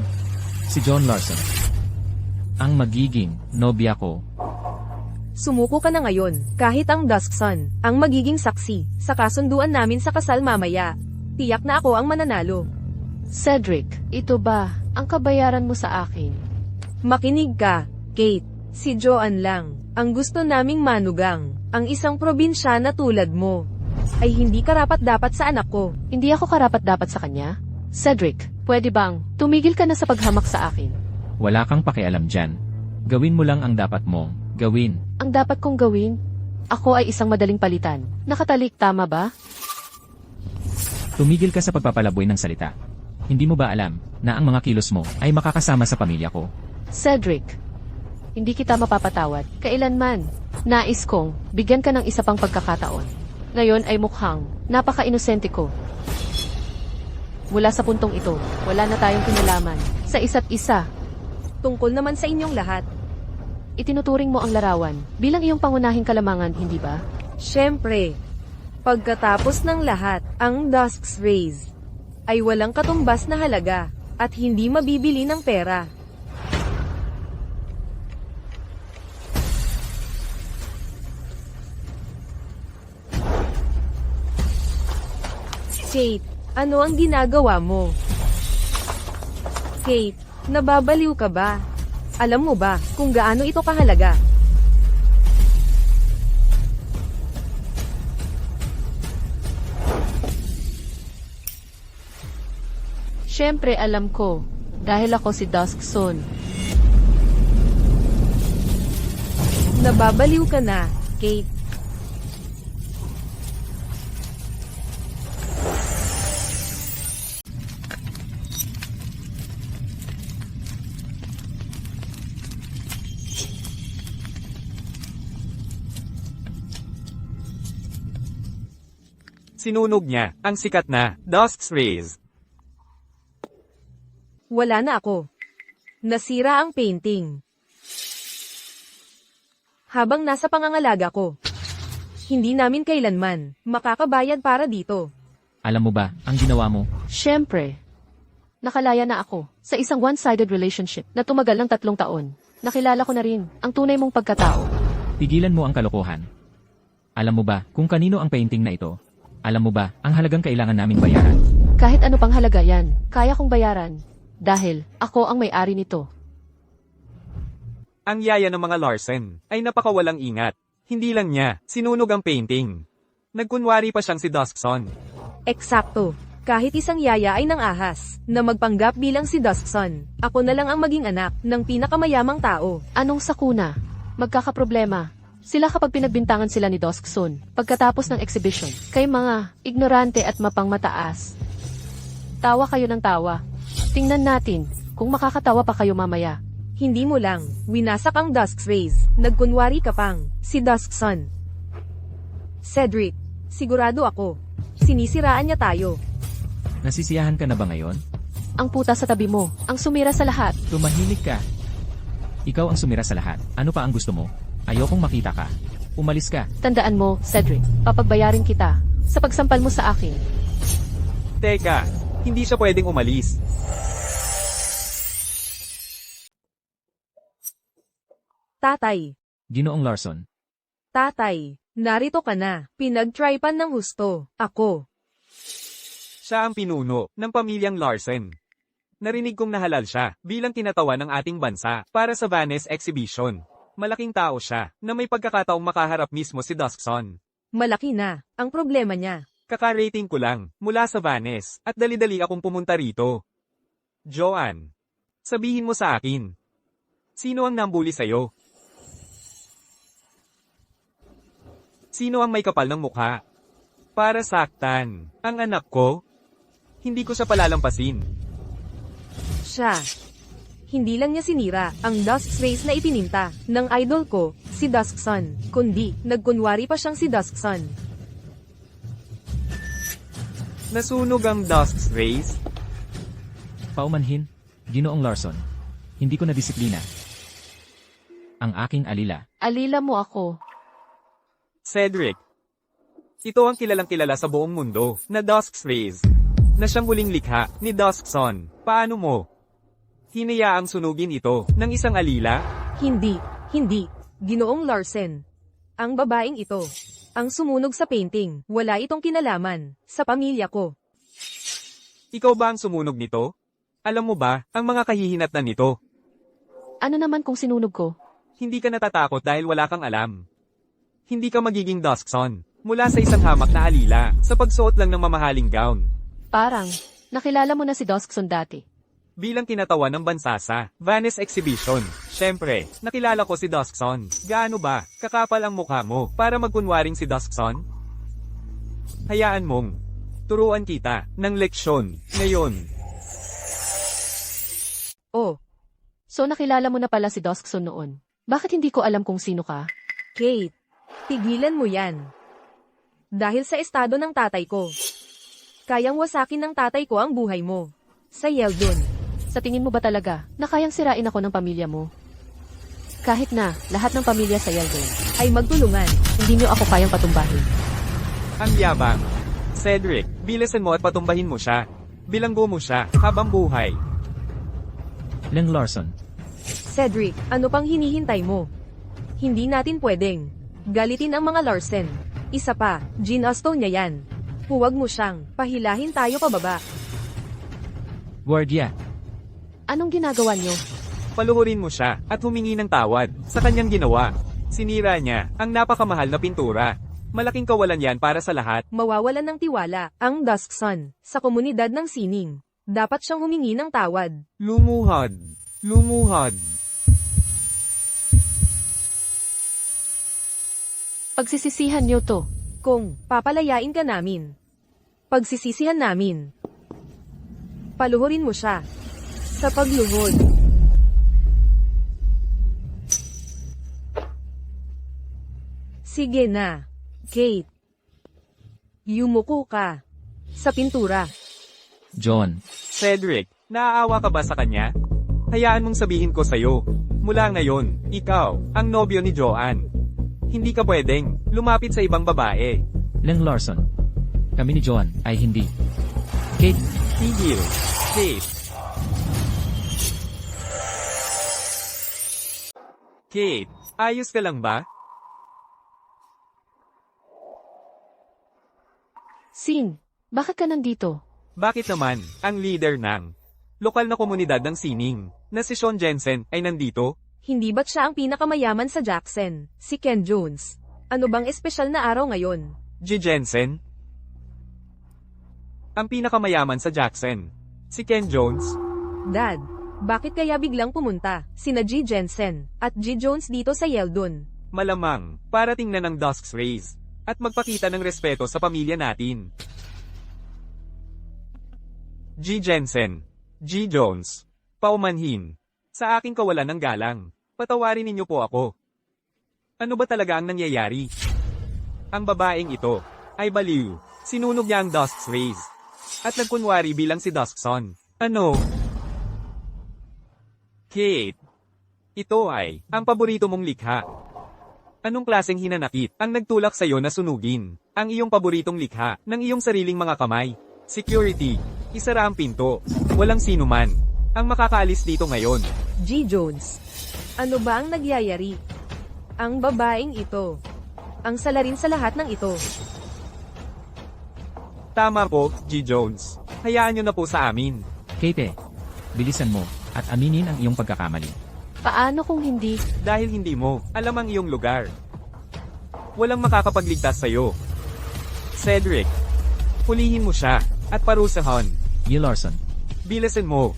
si John Larsen ang magiging nobya ko. Sumuko ka na ngayon, kahit ang Duskson ang magiging saksi sa kasunduan namin sa kasal mamaya. Tiyak na ako ang mananalo. Cedric, ito ba ang kabayaran mo sa akin? Makinig ka, Kate. Si Joan lang ang gusto naming manugang. Ang isang probinsya na tulad mo ay hindi karapat-dapat sa anak ko. Hindi ako karapat-dapat sa kanya? Cedric, pwede bang tumigil ka na sa paghamak sa akin? Wala kang pakialam dyan. Gawin mo lang ang dapat mong gawin. Ang dapat kong gawin? Ako ay isang madaling palitan. Nakatalik, tama ba? Tumigil ka sa pagpapalaboy ng salita. Hindi mo ba alam na ang mga kilos mo ay makakasama sa pamilya ko? Cedric, hindi kita mapapatawad. Kailanman, nais kong bigyan ka ng isa pang pagkakataon. Ngayon ay mukhang napaka-inosente ko. Mula sa puntong ito, wala na tayong kinalaman sa isa't isa. Tungkol naman sa inyong lahat. Itinuturing mo ang larawan bilang iyong pangunahing kalamangan, hindi ba? Siyempre, pagkatapos ng lahat, ang Dusk's Rays ay walang katumbas na halaga at hindi mabibili ng pera. Kate, ano ang ginagawa mo? Kate, nababaliw ka ba? Alam mo ba kung gaano ito kahalaga? Siyempre alam ko, dahil ako si Duskson. Nababaliw ka na, Kate. Sinunog niya ang sikat na Dusk's Rays. Wala na ako. Nasira ang painting. Habang nasa pangangalaga ko, hindi namin kailanman makakabayad para dito. Alam mo ba, ang ginawa mo? Siyempre, nakalaya na ako sa isang one-sided relationship na tumagal ng 3 taon. Nakilala ko na rin ang tunay mong pagkatao. Pigilan mo ang kalokohan. Alam mo ba kung kanino ang painting na ito? Alam mo ba ang halagang kailangan naming bayaran? Kahit ano pang halaga yan, kaya kong bayaran. Dahil ako ang may-ari nito. Ang yaya ng mga Larsen ay napakawalang ingat. Hindi lang niya sinunog ang painting. Nagkunwari pa siyang si Duskson. Eksakto. Kahit isang yaya ay nang ahas na magpanggap bilang si Duskson, ako na lang ang maging anak ng pinakamayamang tao. Anong sakuna? Magkakaproblema. Sila kapag pinagbintangan sila ni Duskson pagkatapos ng exhibition. Kay mga ignorante at mapangmataas. Tawa kayo ng tawa. Tingnan natin kung makakatawa pa kayo mamaya. Hindi mo lang winasak ang Dusk's Rays, nagkunwari ka pang si Duskson. Cedric, sigurado ako, sinisiraan niya tayo. Nasisiyahan ka na ba ngayon? Ang puta sa tabi mo, ang sumira sa lahat. Tumahimik ka. Ikaw ang sumira sa lahat. Ano pa ang gusto mo? Ayokong makita ka. Umalis ka. Tandaan mo, Cedric, papagbayarin kita sa pagsampal mo sa akin. Teka, hindi siya pwedeng umalis. Tatay, Ginoong Larson. tatay, narito ka na. Pinagtripan ng husto. Ako. Siya ang pinuno ng pamilyang Larsen. Narinig kong nahalal siya bilang tinatawa ng ating bansa para sa Venice Exhibition. Malaking tao siya na may pagkakataong makaharap mismo si Duskson. Malaki na ang problema niya. Kaka-rating ko lang mula sa Venice at dali-dali akong pumunta rito. Joanne, sabihin mo sa akin. Sino ang nambuli sa'yo? Sino ang may kapal ng mukha? Para saktan ang anak ko? Hindi ko siya palalampasin. Siya. Hindi lang niya sinira ang Dusk's Rays na itininta ng idol ko, si Duskson, kundi nagkunwari pa siyang si Duskson. Nasunog ang Dusk's Rays? Paumanhin, Ginoong Larson. Hindi ko na disiplina. Ang aking alila. Alila mo ako. Cedric. Ito ang kilalang-kilala sa buong mundo na Dusk's Rays. Na siyang muling likha ni Duskson. Paano mo? Hinayaang sunugin ito ng isang alila? Hindi. Ginoong Larsen. Ang babaeng ito. Ang sumunog sa painting. Wala itong kinalaman sa pamilya ko. Ikaw ba ang sumunog nito? Alam mo ba ang mga kahihinatnan nito? Ano naman kung sinunog ko? Hindi ka natatakot dahil wala kang alam. Hindi ka magiging Duskson mula sa isang hamak na alila sa pagsuot lang ng mamahaling gown. Parang, nakilala mo na si Duskson dati. Bilang kinatawa ng bansa sa Venice Exhibition. Siyempre, nakilala ko si Duskson. Gaano ba kakapal ang mukha mo para magkunwaring si Duskson? Hayaan mong turuan kita ng leksyon ngayon. Oh, So nakilala mo na pala si Duskson noon. Bakit hindi ko alam kung sino ka? Kate. Tigilan mo yan. Dahil sa estado ng tatay ko. Kayang wasakin ng tatay ko ang buhay mo. Sa Yeldon. Sa tingin mo ba talaga na kayang sirain ako ng pamilya mo? Kahit na lahat ng pamilya sa Yeldon, Ay magtulungan. hindi niyo ako kayang patumbahin. Ang yabang. Cedric, bilisan mo at patumbahin mo siya. Bilanggo mo siya, habang buhay. Leng Larson. Cedric, ano pang hinihintay mo? Hindi natin pwedeng galitin ang mga Larsen. Isa pa, Jean Austen niya yan. Huwag mo siyang pahilahin tayo pababa. Guardia. Anong ginagawa niyo? Paluhurin mo siya at humingi ng tawad sa kanyang ginawa. Sinira niya ang napakamahal na pintura. Malaking kawalan yan para sa lahat. Mawawalan ng tiwala ang Dusk Sun sa komunidad ng sining. Dapat siyang humingi ng tawad. Lumuhod. Lumuhod. Pagsisisihan niyo to. Kung papalayain ka namin. Pagsisisihan namin. Paluhurin mo siya. Sa pagluhod. Sige na, Kate. Yumuko ka. Sa pintura. John. Cedric, naaawa ka ba sa kanya? Hayaan mong sabihin ko sa'yo. Mula ngayon, ikaw, ang nobyo ni Joanne. Hindi ka pwedeng lumapit sa ibang babae. Leng Larson. Kami ni John ay hindi. Kate. Tigil. Kate. Kate, ayos ka lang ba? Sin, bakit ka nandito? Bakit naman, ang leader ng lokal na komunidad ng sining, na si Sean Jensen, ay nandito? Hindi ba't siya ang pinakamayaman sa Jackson? Si Ken Jones. Ano bang espesyal na araw ngayon? G. Jensen? Ang pinakamayaman sa Jackson. Si Ken Jones? Dad, bakit kaya biglang pumunta sina G. Jensen at G. Jones dito sa Yeldon? Malamang, para tingnan ng Dusk's Rays, at magpakita ng respeto sa pamilya natin. G. Jensen, G. Jones, paumanhin. Sa aking kawalan ng galang, patawarin ninyo po ako. Ano ba talaga ang nangyayari? Ang babaeng ito ay baliw. Sinunog niya ang Dusk's Rays. At nagkunwari bilang si Duskson. Ano? Kate, ito ay ang paborito mong likha. Anong klaseng hinanakit ang nagtulak sa'yo na sunugin ang iyong paboritong likha ng iyong sariling mga kamay? Security, isara ang pinto. Walang sino man ang makakaalis dito ngayon. G. Jones, ano ba ang nagyayari? Ang babaeng ito. Ang salarin sa lahat ng ito. Tama po, G. Jones. Hayaan nyo na po sa amin. Kate. Bilisan mo at aminin ang iyong pagkakamali. Paano kung hindi? Dahil hindi mo alam ang iyong lugar. Walang makakapagligtas sa'yo. Cedric, hulihin mo siya at parusahan. G. Larson. Bilisan mo.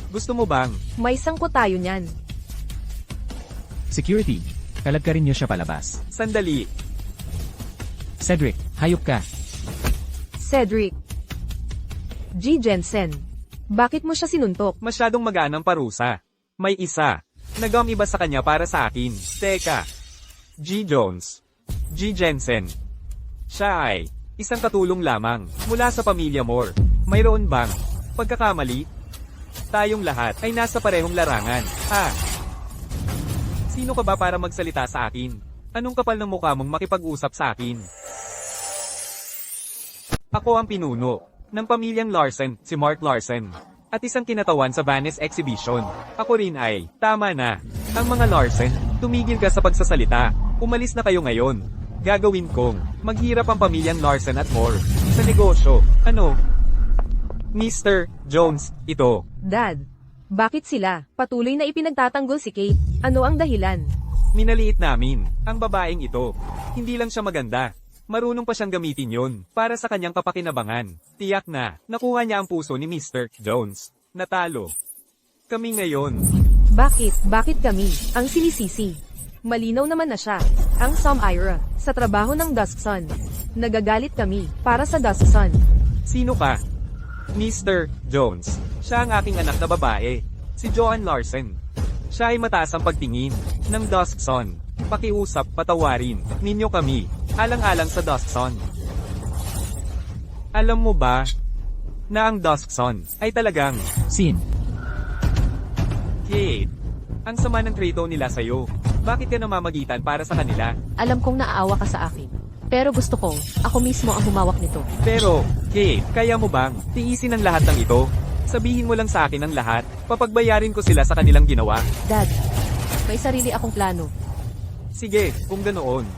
Gusto mo bang? May sangkot tayo niyan. Security. Kalagkarin niyo siya palabas. Sandali. Cedric, hayop ka. Cedric. G. Jensen. Bakit mo siya sinuntok? Masyadong magaan ang parusa. May isa. Nagam-iba sa kanya para sa akin. Teka. G. Jones. G. Jensen. Siya ay isang katulong lamang mula sa pamilya Moore. Mayroon bang pagkakamali? Tayong lahat ay nasa parehong larangan. Sino ka ba para magsalita sa akin? Anong kapal ng mukha mong makipag-usap sa akin? Ako ang pinuno ng pamilyang Larsen, si Mark Larsen. At isang kinatawan sa Venice Exhibition. Ako rin ay, tama na. Ang mga Larsen, tumigil ka sa pagsasalita. Umalis na kayo ngayon. Gagawin kong maghirap ang pamilyang Larsen at Moore sa negosyo. Ano? Mr. Jones, ito. Dad, bakit sila patuloy na ipinagtatanggol si Kate? Ano ang dahilan? Minaliit namin ang babaeng ito. Hindi lang siya maganda. Marunong pa siyang gamitin yon para sa kanyang kapakinabangan. Tiyak na nakuha niya ang puso ni Mr. Jones. Natalo. Kami ngayon. Bakit? Bakit kami ang sinisisi? Malinaw naman na siya. Ang Sam Ira sa trabaho ng Dusk Sun. Nagagalit kami para sa Dusk Sun. Sino ka? Mr. Jones. Siya ang aking anak na babae. Si Joanne Larsen. Siya ay mataas ang pagtingin ng Dusk Sun. Pakiusap, patawarin ninyo kami. Alang-alang sa Dusk Sun. Alam mo ba na ang Duskson ay talagang, Sin, Kate, ang sama ng trato nila sa'yo. Bakit ka namamagitan para sa kanila? Alam kong naaawa ka sa akin. Pero gusto kong, ako mismo ang humawak nito. Pero, Kate, kaya mo bang tiisin ang lahat ng ito? Sabihin mo lang sa akin ang lahat, papagbayarin ko sila sa kanilang ginawa. Dad, may sarili akong plano. Sige, kung ganoon.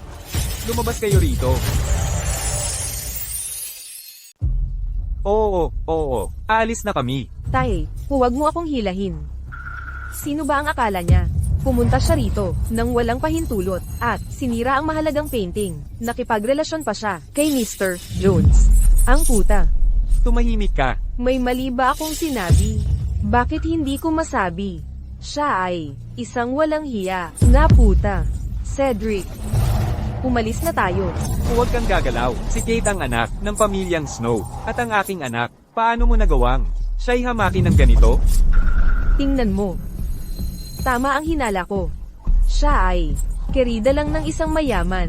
Lumabas kayo rito. Oo, aalis na kami. Tay, huwag mo akong hilahin. Sino ba ang akala niya? Pumunta siya rito, nang walang pahintulot, at sinira ang mahalagang painting. Nakipagrelasyon pa siya, kay Mr. Jones. Ang puta. Tumahimik ka. May mali ba akong sinabi? Bakit hindi ko masabi? Siya ay isang walang hiya na puta. Cedric. Umalis na tayo. Huwag kang gagalaw. Si Kate ang anak ng pamilyang Snow. At ang aking anak, paano mo nagawang siya'y hamakin ng ganito? Tingnan mo. Tama ang hinala ko. Siya ay kerida lang ng isang mayaman.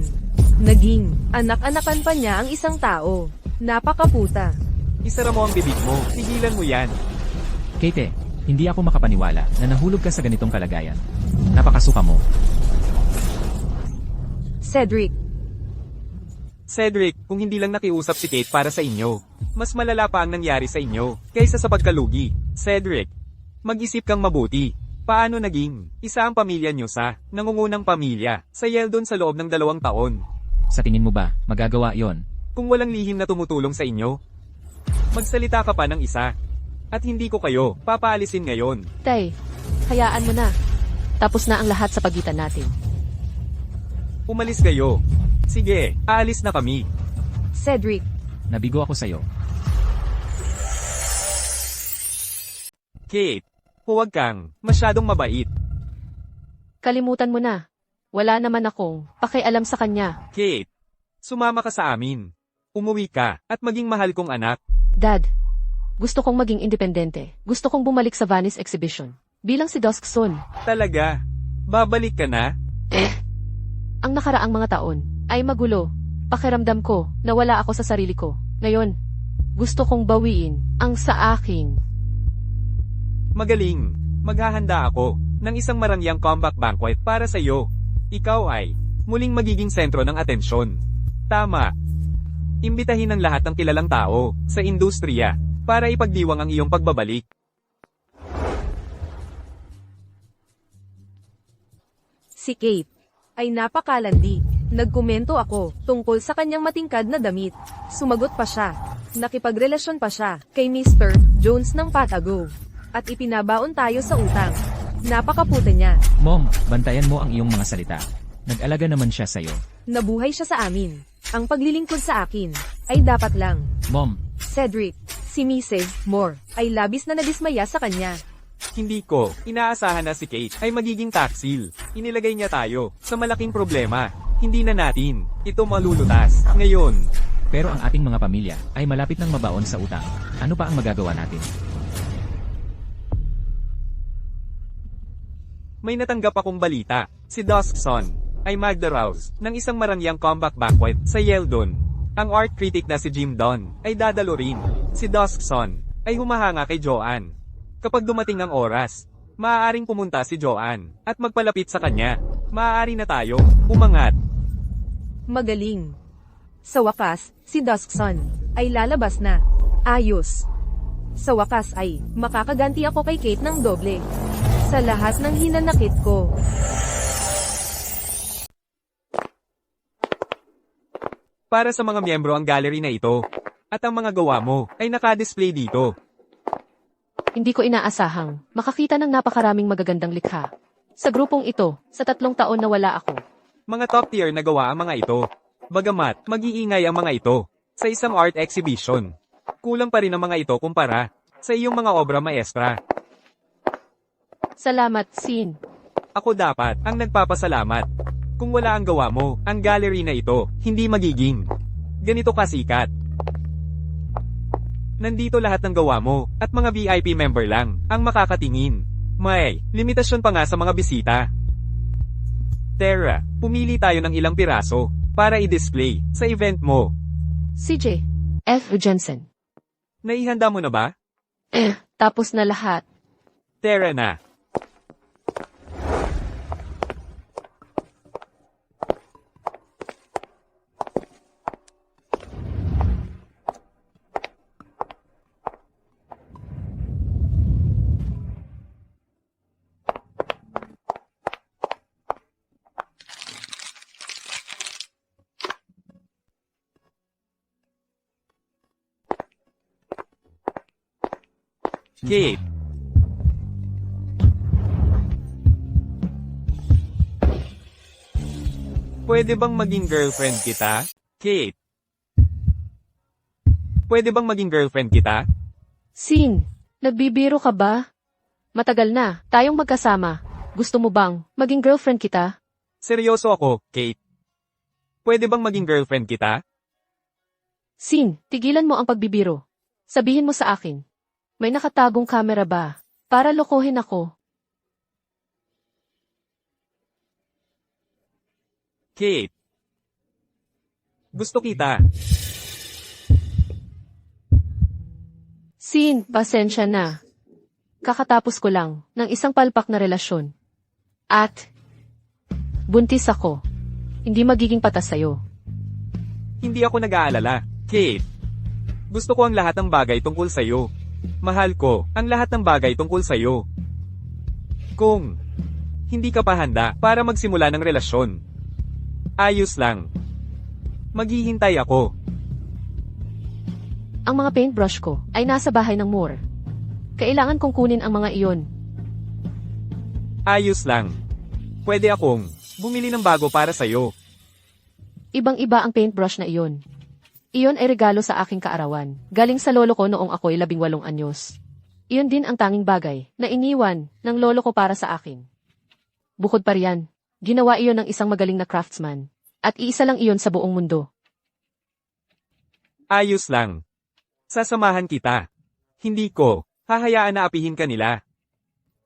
Naging anak-anakan pa niya ang isang tao. Napakaputa. Isara mo ang bibig mo. Tigilan mo yan. Kate, hindi ako makapaniwala na nahulog ka sa ganitong kalagayan. Napakasuka mo. Cedric. Cedric, kung hindi lang nakiusap si Kate para sa inyo, mas malala pa ang nangyari sa inyo kaysa sa pagkalugi. Cedric, mag-isip kang mabuti. Paano naging isa ang pamilya niyo sa nangungunang pamilya sa Yeldon sa loob ng 2 taon? Sa tingin mo ba, magagawa yon? Kung walang lihim na tumutulong sa inyo, magsalita ka pa ng isa. At hindi ko kayo papaalisin ngayon. Tay, hayaan mo na. Tapos na ang lahat sa pagitan natin. Umalis kayo. Sige, aalis na kami. Cedric. Nabigo ako sa'yo. Kate, huwag kang masyadong mabait. Kalimutan mo na. Wala naman akong pakialam sa kanya. Kate, sumama ka sa amin. Umuwi ka at maging mahal kong anak. Dad, gusto kong maging independente. Gusto kong bumalik sa Venice Exhibition. Bilang si Duskson. Talaga? Babalik ka na? Ang nakaraang mga taon ay magulo. Pakiramdam ko na wala ako sa sarili ko. Ngayon, gusto kong bawiin ang sa aking. Magaling. Maghahanda ako ng isang marangyang comeback banquet para sa iyo. Ikaw ay muling magiging sentro ng atensyon. Tama. Imbitahin ang lahat ng kilalang tao sa industriya para ipagdiwang ang iyong pagbabalik. Si Kate ay napakalandi. Nagkomento ako tungkol sa kanyang matingkad na damit. Sumagot pa siya. Nakipagrelasyon pa siya kay Mr. Jones ng Patago. At ipinabaon tayo sa utang. Napakaputa niya. Mom, bantayan mo ang iyong mga salita. Nag-alaga naman siya sa'yo. Nabuhay siya sa amin. Ang paglilingkod sa akin ay dapat lang. Mom, Cedric, si Mrs. Moore ay labis na nadismaya sa kanya. Hindi ko inaasahan na si Kate ay magiging taksil. Inilagay niya tayo sa malaking problema. Hindi na natin ito malulutas ngayon. pero ang ating mga pamilya ay malapit nang mabaon sa utang. Ano pa ang magagawa natin? May natanggap akong balita. Si Duskson ay magdaraos ng isang marangyang comeback banquet sa Yeldon. Ang art critic na si Jim Don ay dadalo rin. Si Duskson ay humahanga kay Joanne. Kapag dumating ang oras, maaaring pumunta si Joanne at magpalapit sa kanya. Maaari na tayo umangat. Magaling. Sa wakas, si Duskson ay lalabas na. Ayos. Sa wakas ay makakaganti ako kay Kate ng doble. Sa lahat ng hinanakit ko. Para sa mga miyembro ang gallery na ito. At ang mga gawa mo ay naka-display dito. Hindi ko inaasahang makakita ng napakaraming magagandang likha. Sa grupong ito, sa 3 taon na wala ako. Mga top tier na gawa ang mga ito. Bagamat, mag-iingay ang mga ito sa isang art exhibition. Kulang pa rin ang mga ito kumpara sa iyong mga obra maestra. Salamat, Sin. Ako dapat ang nagpapasalamat. Kung wala ang gawa mo, ang gallery na ito, hindi magiging ganito kasikat. Nandito lahat ng gawa mo, at mga VIP member lang ang makakatingin. May limitasyon pa nga sa mga bisita. Tara, pumili tayo ng ilang piraso para i-display sa event mo. CJ, F. Jensen. Naihanda mo na ba? Tapos na lahat. Tara na. Kate. Pwede bang maging girlfriend kita? Kate. Pwede bang maging girlfriend kita? Sin, nagbibiro ka ba? Matagal na, tayong magkasama. Gusto mo bang maging girlfriend kita? Seryoso ako, Kate. Pwede bang maging girlfriend kita? Sin, tigilan mo ang pagbibiro. Sabihin mo sa akin. May nakatagong kamera ba? Para lokohin ako. Kate. Gusto kita. Sin, pasensya na. Kakatapos ko lang ng isang palpak na relasyon. At buntis ako. Hindi magiging patas sa'yo. Hindi ako nag-aalala. Kate. Gusto ko ang lahat ng bagay tungkol sa'yo. Mahal ko ang lahat ng bagay tungkol sa'yo. Kung hindi ka pa handa para magsimula ng relasyon, ayos lang. Maghihintay ako. Ang mga paintbrush ko ay nasa bahay ng Moore. Kailangan kong kunin ang mga iyon. Ayos lang. Pwede akong bumili ng bago para sa'yo. Ibang-iba ang paintbrush na iyon. Iyon ay regalo sa aking kaarawan. Galing sa lolo ko noong ako'y 18 anyos. Iyon din ang tanging bagay na iniwan ng lolo ko para sa akin. Bukod pa riyan, ginawa iyon ng isang magaling na craftsman. At iisa lang iyon sa buong mundo. Ayos lang. Sasamahan kita. Hindi ko hahayaan na apihin ka nila.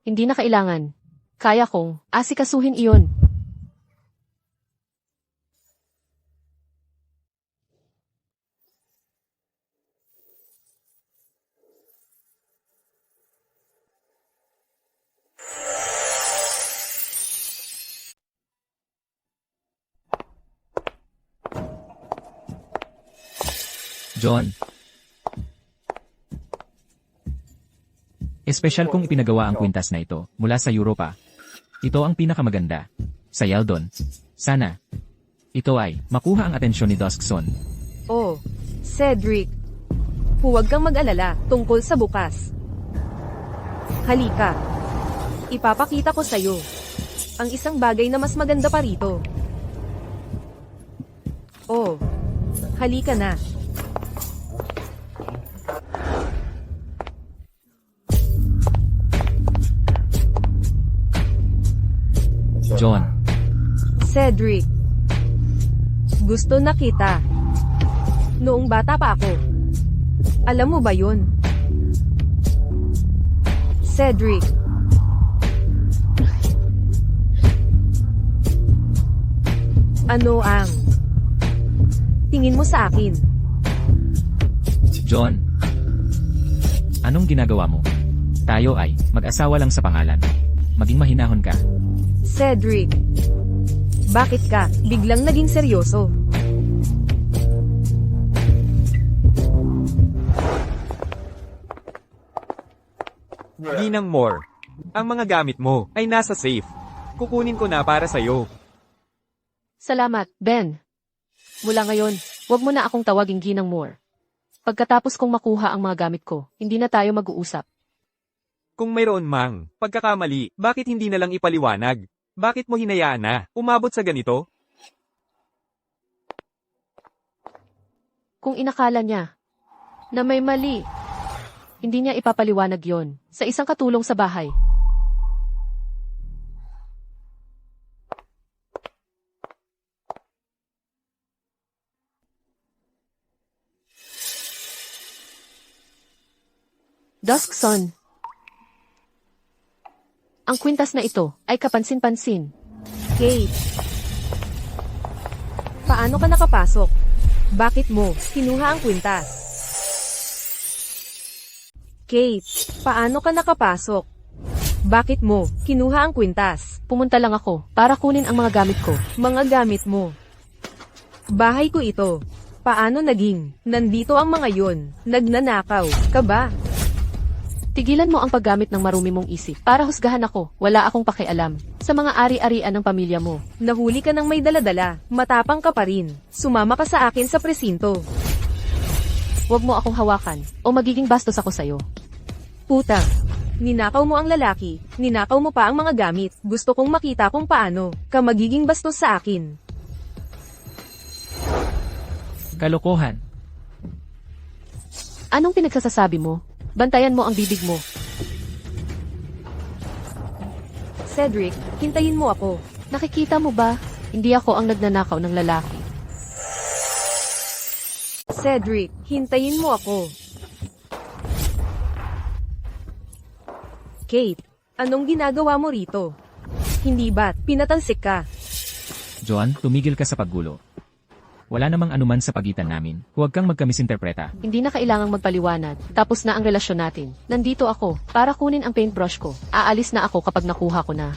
Hindi na kailangan. Kaya kong asikasuhin iyon. John. Espesyal kong ipinagawa ang kwintas na ito mula sa Europa. Ito ang pinakamaganda. Sa Yeldon. Sana. Ito ay makuha ang atensyon ni Duskson. Oh, Cedric. Huwag kang mag-alala tungkol sa bukas. Halika. Ipapakita ko sa'yo ang isang bagay na mas maganda pa rito. Oh, halika na. John. Cedric. Gusto na kita. Noong bata pa ako. Alam mo ba yun? Cedric. Ano ang tingin mo sa akin? John. Anong ginagawa mo? Tayo ay mag-asawa lang sa pangalan. Maging mahinahon ka. Cedric. Bakit ka biglang naging seryoso? Ginang Moore. Ang mga gamit mo ay nasa safe. Kukunin ko na para sa'yo. Salamat, Ben. Mula ngayon, wag mo na akong tawaging Ginang Moore. Pagkatapos kong makuha ang mga gamit ko, hindi na tayo mag-uusap. Kung mayroon mang pagkakamali, bakit hindi na lang ipaliwanag? Bakit mo hinayaan na umabot sa ganito? Kung inakala niya na may mali, hindi niya ipapaliwanag yon sa isang katulong sa bahay. Duskson. Ang kwintas na ito ay kapansin-pansin. Kate. Paano ka nakapasok? Bakit mo kinuha ang kwintas? Kate, paano ka nakapasok? Bakit mo kinuha ang kwintas? Pumunta lang ako para kunin ang mga gamit ko. Mga gamit mo. Bahay ko ito. Paano naging nandito ang mga yon? Nagnanakaw ka ba? Tigilan mo ang paggamit ng marumi mong isip para husgahan ako. Wala akong pakialam sa mga ari-arian ng pamilya mo. Nahuli ka ng may daladala. Matapang ka pa rin. Sumama ka sa akin sa presinto. Huwag mo akong hawakan o magiging bastos ako sa'yo. Puta. Ninakaw mo ang lalaki. Ninakaw mo pa ang mga gamit. Gusto kong makita kung paano ka magiging bastos sa akin. Kalokohan. Anong pinagsasasabi mo? Bantayan mo ang bibig mo. Cedric, hintayin mo ako. Nakikita mo ba? Hindi ako ang nagnanakaw ng lalaki. Cedric, hintayin mo ako. Kate, anong ginagawa mo rito? Hindi ba't pinatalsik ka? John, tumigil ka sa paggulo. Wala namang anuman sa pagitan namin. Huwag kang magkamisinterpreta. Hindi na kailangang magpaliwanag. Tapos na ang relasyon natin. Nandito ako para kunin ang paintbrush ko. Aalis na ako kapag nakuha ko na.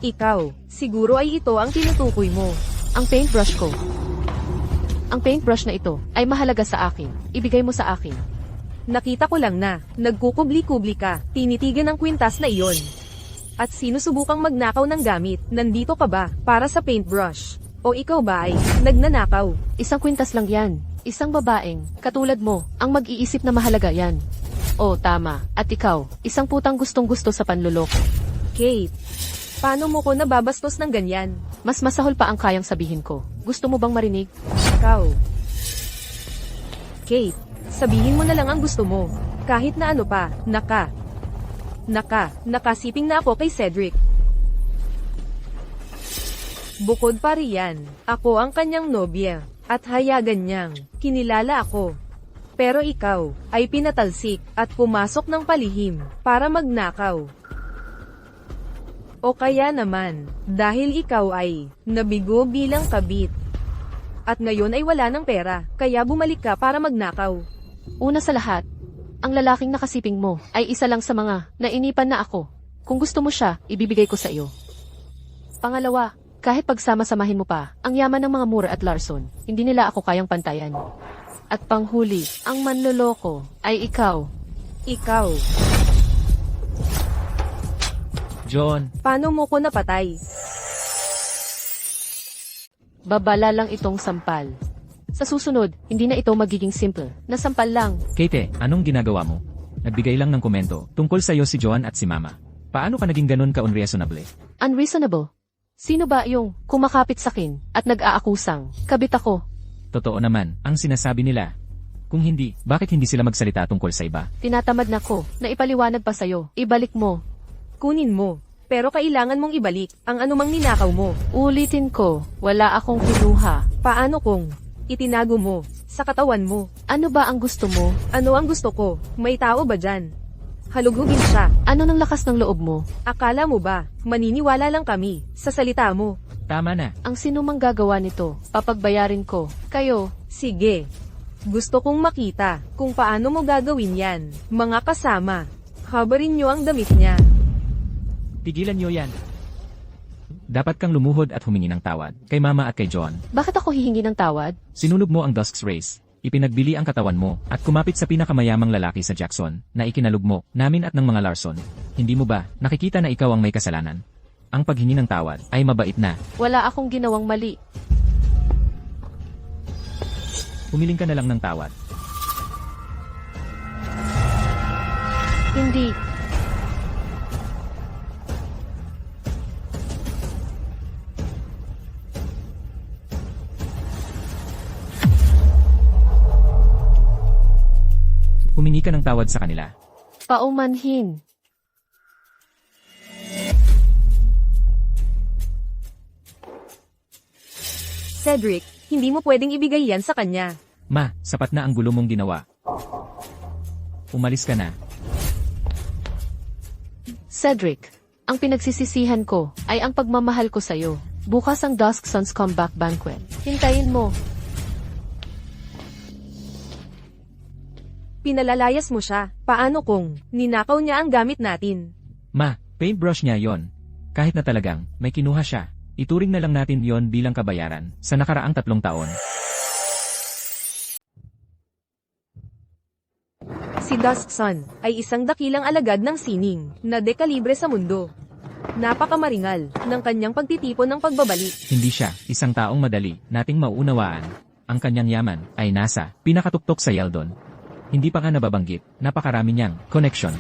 Ikaw, siguro ay ito ang tinutukoy mo. Ang paintbrush ko. Ang paintbrush na ito ay mahalaga sa akin. Ibigay mo sa akin. Nakita ko lang na, nagkukubli-kubli ka, tinitigan ang kwintas na iyon. At sinusubukang magnakaw ng gamit, nandito ka ba, para sa paintbrush? O ikaw ba ay, nagnanakaw? Isang kwintas lang yan. Isang babaeng, katulad mo, ang mag-iisip na mahalaga yan. O, tama. At ikaw, isang putang gustong-gusto sa panloloko. Kate, paano mo ko nababastos ng ganyan? Mas masahol pa ang kayang sabihin ko. Gusto mo bang marinig? Ikaw. Kate, sabihin mo na lang ang gusto mo. Kahit na ano pa, nakasiping na ako kay Cedric. Bukod pa riyan, ako ang kanyang nobya, at hayagan niyang, kinilala ako. Pero ikaw, ay pinatalsik, at pumasok ng palihim, para magnakaw. O kaya naman, dahil ikaw ay, nabigo bilang kabit. At ngayon ay wala ng pera, kaya bumalik ka para magnakaw. Una sa lahat, ang lalaking nakasiping mo ay isa lang sa mga nainipan na ako. Kung gusto mo siya, ibibigay ko sa iyo. Pangalawa, kahit pagsama-samahin mo pa ang yaman ng mga Moore at Larson, hindi nila ako kayang pantayan. At panghuli, ang manloloko ay ikaw. Ikaw, John, paano mo ko napatay? Babala lang itong sampal. Sa susunod, hindi na ito magiging simple na sampal lang. Kate, anong ginagawa mo? Nagbigay lang ng komento tungkol sa'yo si John at si Mama. Paano ka naging ganun ka-unreasonable? Unreasonable. Sino ba yung kumakapit sa akin at nag-aakusang kabit ako? Totoo naman, ang sinasabi nila. Kung hindi, bakit hindi sila magsalita tungkol sa iba? Tinatamad na ko na ipaliwanag pa sa'yo. Ibalik mo. Kunin mo. Pero kailangan mong ibalik ang anumang ninakaw mo. Ulitin ko, wala akong kinuha. Paano kung itinago mo sa katawan mo? Ano ba ang gusto mo? Ano ang gusto ko? May tao ba dyan? Halughugin siya. Ano ng lakas ng loob mo? Akala mo ba, maniniwala lang kami sa salita mo? Tama na. Ang sinumang gagawa nito, papagbayarin ko. Kayo, Sige. Gusto kong makita kung paano mo gagawin yan. Mga kasama, habarin nyo ang damit niya. Tigilan niyo yan. Dapat kang lumuhod at humingi ng tawad kay Mama at kay John. bakit ako hihingi ng tawad? Sinunog mo ang Dusk's Race. Ipinagbili ang katawan mo at kumapit sa pinakamayamang lalaki sa Jackson na ikinalugmo namin at ng mga Larson. Hindi mo ba nakikita na ikaw ang may kasalanan? Ang paghingi ng tawad ay mabait na. Wala akong ginawang mali. Humiling ka na lang ng tawad. Hindi. Humingi ka ng tawad sa kanila. Paumanhin. Cedric, hindi mo pwedeng ibigay yan sa kanya. Ma, sapat na ang gulo mong ginawa. Umalis ka na. Cedric, ang pinagsisisihan ko ay ang pagmamahal ko sa'yo. Bukas ang Dusk Sons Comeback Banquet. Hintayin mo. Pinalalayas mo siya. Paano kung ninakaw niya ang gamit natin? Ma, paintbrush niya yon. Kahit na talagang may kinuha siya, ituring na lang natin yon bilang kabayaran sa nakaraang 3 taon. Si Duskson ay isang dakilang alagad ng sining na dekalibre sa mundo. Napakamaringal ng kanyang pagtitipon ng pagbabalik. Hindi siya isang taong madali nating mauunawaan. Ang kanyang yaman ay nasa pinakatuktok sa Yeldon. Hindi pa ka nababanggit, napakarami niyang connection.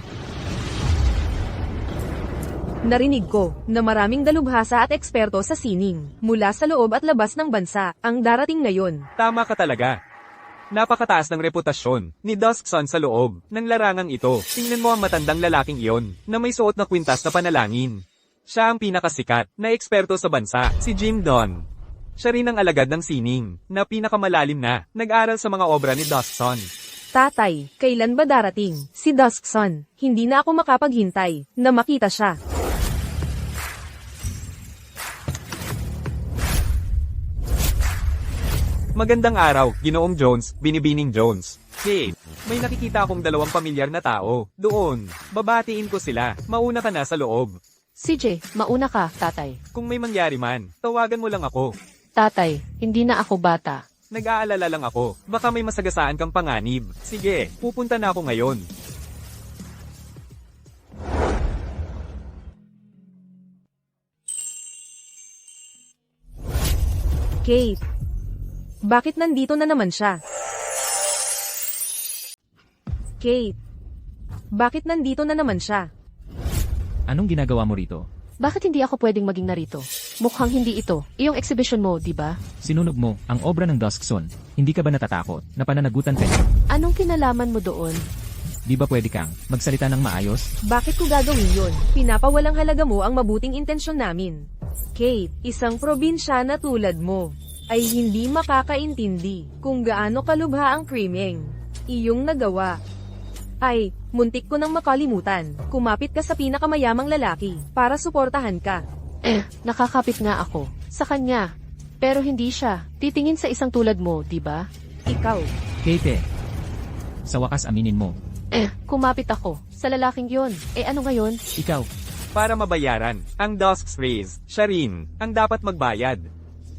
Narinig ko na maraming dalubhasa at eksperto sa sining mula sa loob at labas ng bansa ang darating ngayon. Tama ka talaga. Napakataas ng reputasyon ni Duskson sa loob ng larangang ito. Tingnan mo ang matandang lalaking iyon na may suot na kwintas na panalangin. Siya ang pinakasikat na eksperto sa bansa, si Jim Don. Siya rin ang alagad ng sining na pinakamalalim na nag-aral sa mga obra ni Duskson. Tatay, kailan ba darating si Duskson? Hindi na ako makapaghintay na makita siya. Magandang araw, Ginoong Jones, Binibining Jones. Hey, may nakikita akong 2 pamilyar na tao. Doon, babatiin ko sila. Mauna ka na sa loob. CJ, mauna ka, tatay. Kung may mangyari man, tawagan mo lang ako. Tatay, hindi na ako bata. Nag-aalala lang ako. Baka may masagasaan kang panganib. Sige, pupunta na ako ngayon. Kate, bakit nandito na naman siya? Kate, bakit nandito na naman siya? Anong ginagawa mo rito? Bakit hindi ako pwedeng maging narito? Mukhang hindi ito. Iyong exhibition mo, di ba? Sinunog mo ang obra ng Duskson. Hindi ka ba natatakot na pananagutan ka niya? Anong kinalaman mo doon? Di ba pwede kang magsalita ng maayos? Bakit ko gagawin yun? Pinapawalang halaga mo ang mabuting intensyon namin. Kate, isang probinsya na tulad mo ay hindi makakaintindi kung gaano kalubha ang krimeng iyong nagawa. Ay, muntik ko nang makalimutan. Kumapit ka sa pinakamayamang lalaki para suportahan ka. Nakakapit nga ako sa kanya. Pero hindi siya titingin sa isang tulad mo, di ba? Ikaw, Kate, sa wakas aminin mo, Kumapit ako sa lalaking yon. Ano ngayon? ikaw, Para mabayaran ang Dusk's raise, siya rin ang dapat magbayad.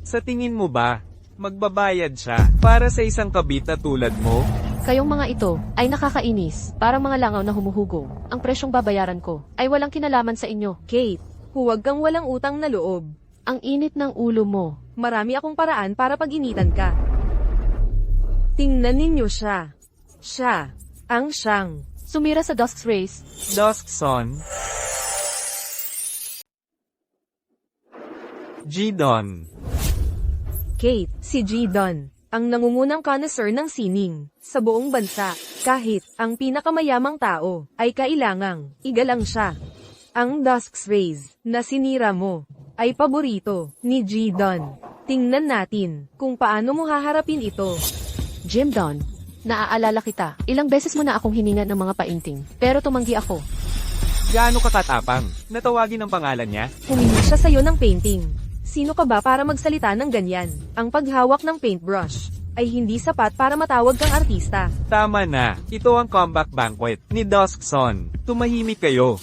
Sa tingin mo ba, magbabayad siya para sa isang kabit na tulad mo? Kayong mga ito ay nakakainis. Parang mga langaw na humuhugong. Ang presyong babayaran ko ay walang kinalaman sa inyo. Kate, huwag kang walang utang na loob. Ang init ng ulo mo. Marami akong paraan para pag-initan ka. Tingnan ninyo siya. Siya, ang siyang. Sumira sa Dusk's race. Duskson. G-Don. Kate, si G-Don, ang nangungunang connoisseur ng sining sa buong bansa. Kahit ang pinakamayamang tao ay kailangang igalang siya. Ang Dusk's race na sinira mo ay paborito ni G-Don. Tingnan natin kung paano mo haharapin ito. Jim Don, naaalala kita. Ilang beses mo na akong hiningan ng mga painting. Pero tumanggi ako. Gaano kakatapang? Natawagin ang pangalan niya? Humingi siya sa'yo ng painting. Sino ka ba para magsalita ng ganyan? Ang paghawak ng paintbrush ay hindi sapat para matawag kang artista. Tama na. Ito ang comeback banquet ni Duskson. Tumahimik kayo.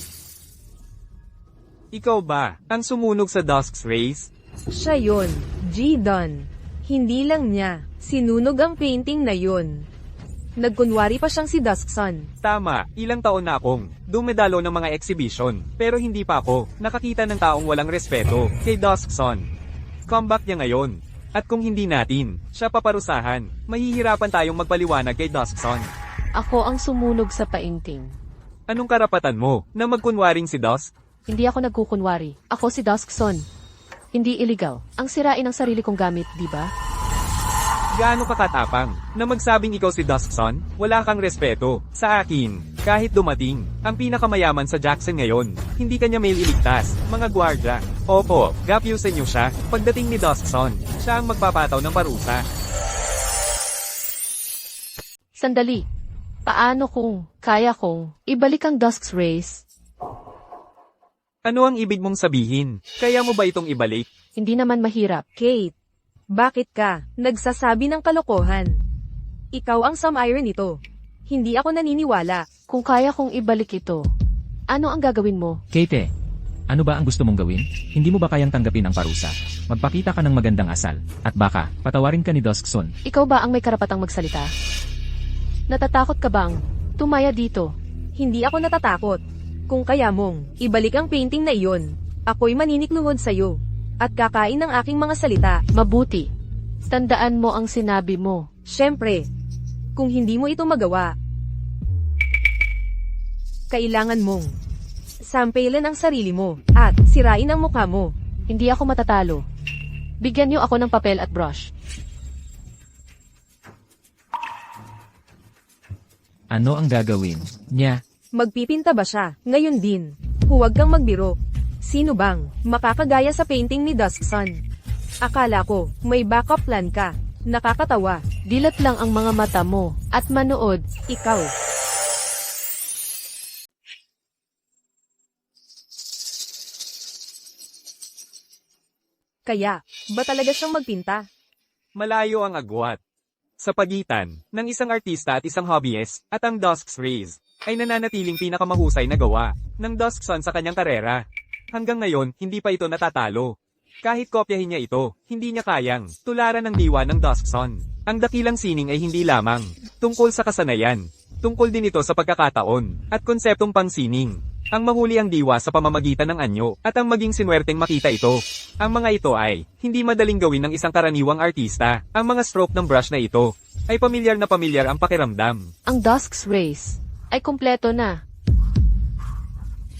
Ikaw ba ang sumunog sa Dusk's race? Siya yun, G-Don. Hindi lang niya sinunog ang painting na yun. Nagkunwari pa siyang si Duskson. Tama, ilang taon na akong dumedalo ng mga exhibition, pero hindi pa ako nakakita ng taong walang respeto kay Duskson. Comeback niya ngayon. At kung hindi natin siya paparusahan, mahihirapan tayong magpaliwanag kay Duskson. Ako ang sumunog sa painting. Anong karapatan mo na magkunwaring si Dusk? Hindi ako nagkukunwari. Ako si Duskson. Hindi illegal. Ang sirain ang sarili kong gamit, di ba? Gaano kakatapang na magsabing ikaw si Duskson? Wala kang respeto sa akin. Kahit dumating ang pinakamayaman sa Jackson ngayon, hindi kanya may iligtas, mga gwardya. Opo, gapyusin niyo siya. Pagdating ni Duskson, siya ang magpapataw ng parusa. Sandali. Paano kung kaya kong ibalik ang Dusk's race? Ano ang ibig mong sabihin? Kaya mo ba itong ibalik? Hindi naman mahirap. Kate, bakit ka nagsasabi ng kalokohan? Ikaw ang sumire nito. Hindi ako naniniwala. Kung kaya kong ibalik ito, ano ang gagawin mo? Kate, ano ba ang gusto mong gawin? Hindi mo ba kayang tanggapin ang parusa? Magpakita ka ng magandang asal, at baka, patawarin ka ni Duskson. Ikaw ba ang may karapatang magsalita? Natatakot ka bang tumaya dito? Hindi ako natatakot. Kung kaya mong ibalik ang painting na iyon, ako'y maninikluhod sa'yo. At kakain ng aking mga salita. Mabuti. Tandaan mo ang sinabi mo. Siyempre, kung hindi mo ito magawa, kailangan mong sampelan ang sarili mo at sirain ang mukha mo. Hindi ako matatalo. Bigyan niyo ako ng papel at brush. Ano ang gagawin niya? Magpipinta ba siya? Ngayon din. Huwag kang magbiro. Sino bang makakagaya sa painting ni Duskson? Akala ko, may backup plan ka. Nakakatawa. Dilat lang ang mga mata mo at manood. Ikaw. Kaya, ba talaga siyang magpinta? Malayo ang agwat. Sa pagitan ng isang artista at isang hobbyist at ang Dusk's Rays ay nananatiling pinakamahusay na gawa ng Duskson sa kanyang karera. Hanggang ngayon, hindi pa ito natatalo. Kahit kopyahin niya ito, hindi niya kayang tularan ng diwa ng Duskson. Ang dakilang sining ay hindi lamang tungkol sa kasanayan, tungkol din ito sa pagkakataon at konseptong pangsining. Ang mahuli ang diwa sa pamamagitan ng anyo at ang maging sinuwerteng makita ito. Ang mga ito ay hindi madaling gawin ng isang karaniwang artista. Ang mga stroke ng brush na ito ay pamilyar na pamilyar ang pakiramdam. Ang Dusk's Race ay kumpleto na.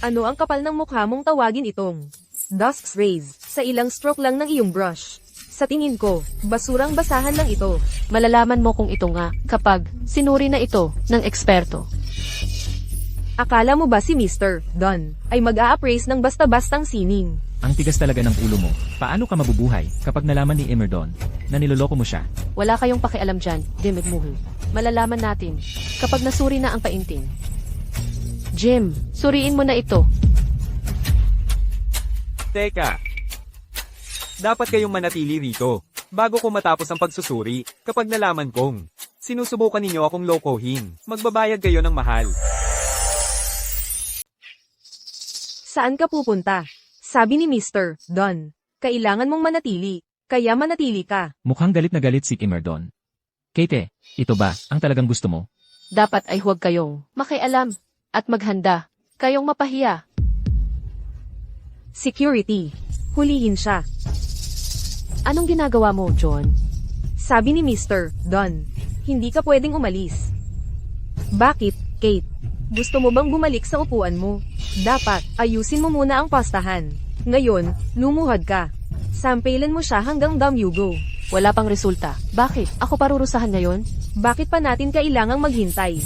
Ano ang kapal ng mukha mong tawagin itong Dusk's Rays sa ilang stroke lang ng iyong brush? Sa tingin ko, basurang basahan lang ito. Malalaman mo kung ito nga kapag sinuri na ito ng eksperto. Akala mo ba si Mr. Dunn ay mag-a-appraise ng basta-bastang sining? Ang tigas talaga ng ulo mo. Paano ka mabubuhay kapag nalaman ni Emerdon na niloloko mo siya? Wala kayong pakialam dyan, Dimit-Muhu. Malalaman natin kapag nasuri na ang painting. Jim, suriin mo na ito. Teka. Dapat kayong manatili rito bago ko matapos ang pagsusuri. Kapag nalaman kong sinusubukan ninyo akong lokohin, magbabayad kayo ng mahal. Saan ka pupunta? Sabi ni Mr. Dunn. Kailangan mong manatili. Kaya manatili ka. Mukhang galit na galit si Emerdon. Kate, ito ba ang talagang gusto mo? Dapat ay huwag kayong makialam at maghanda. Kayong mapahiya. Security. Hulihin siya. Anong ginagawa mo, John? Sabi ni Mr. Dunn. Hindi ka pwedeng umalis. Bakit, Kate? Gusto mo bang bumalik sa upuan mo? Dapat, ayusin mo muna ang pastahan. Ngayon, lumuhad ka. Sampelan mo siya hanggang damyugo. Wala pang resulta. Bakit? Ako parurusahan ngayon? Bakit pa natin kailangang maghintay?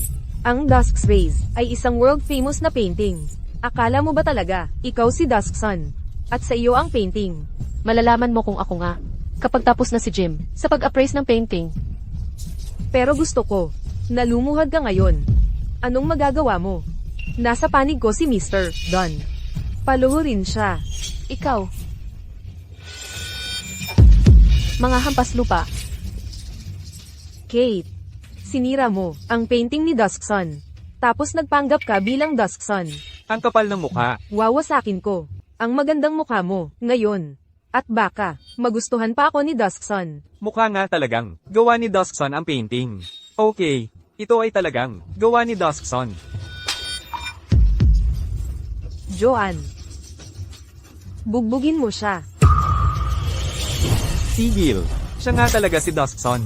Ang Dusk's Rays ay isang world-famous na painting. Akala mo ba talaga, ikaw si Duskson? At sa iyo ang painting? Malalaman mo kung ako nga. Kapag tapos na si Jim, sa pag-appraise ng painting. Pero gusto ko, na lumuhad ka ngayon. Anong magagawa mo? Nasa panig ko si Mr. Dunn. Paluhurin siya. Ikaw. Mga hampas lupa. Kate, sinira mo ang painting ni Duskson. Tapos nagpanggap ka bilang Duskson. Ang kapal ng mukha. Wawasakin ko ang magandang mukha mo ngayon. At baka, magustuhan pa ako ni Duskson. Mukha nga talagang gawa ni Duskson ang painting. Okay, ito ay talagang gawa ni Duskson. Joanne. Bugbugin mo siya. Sigil. Siya nga talaga si Duskson.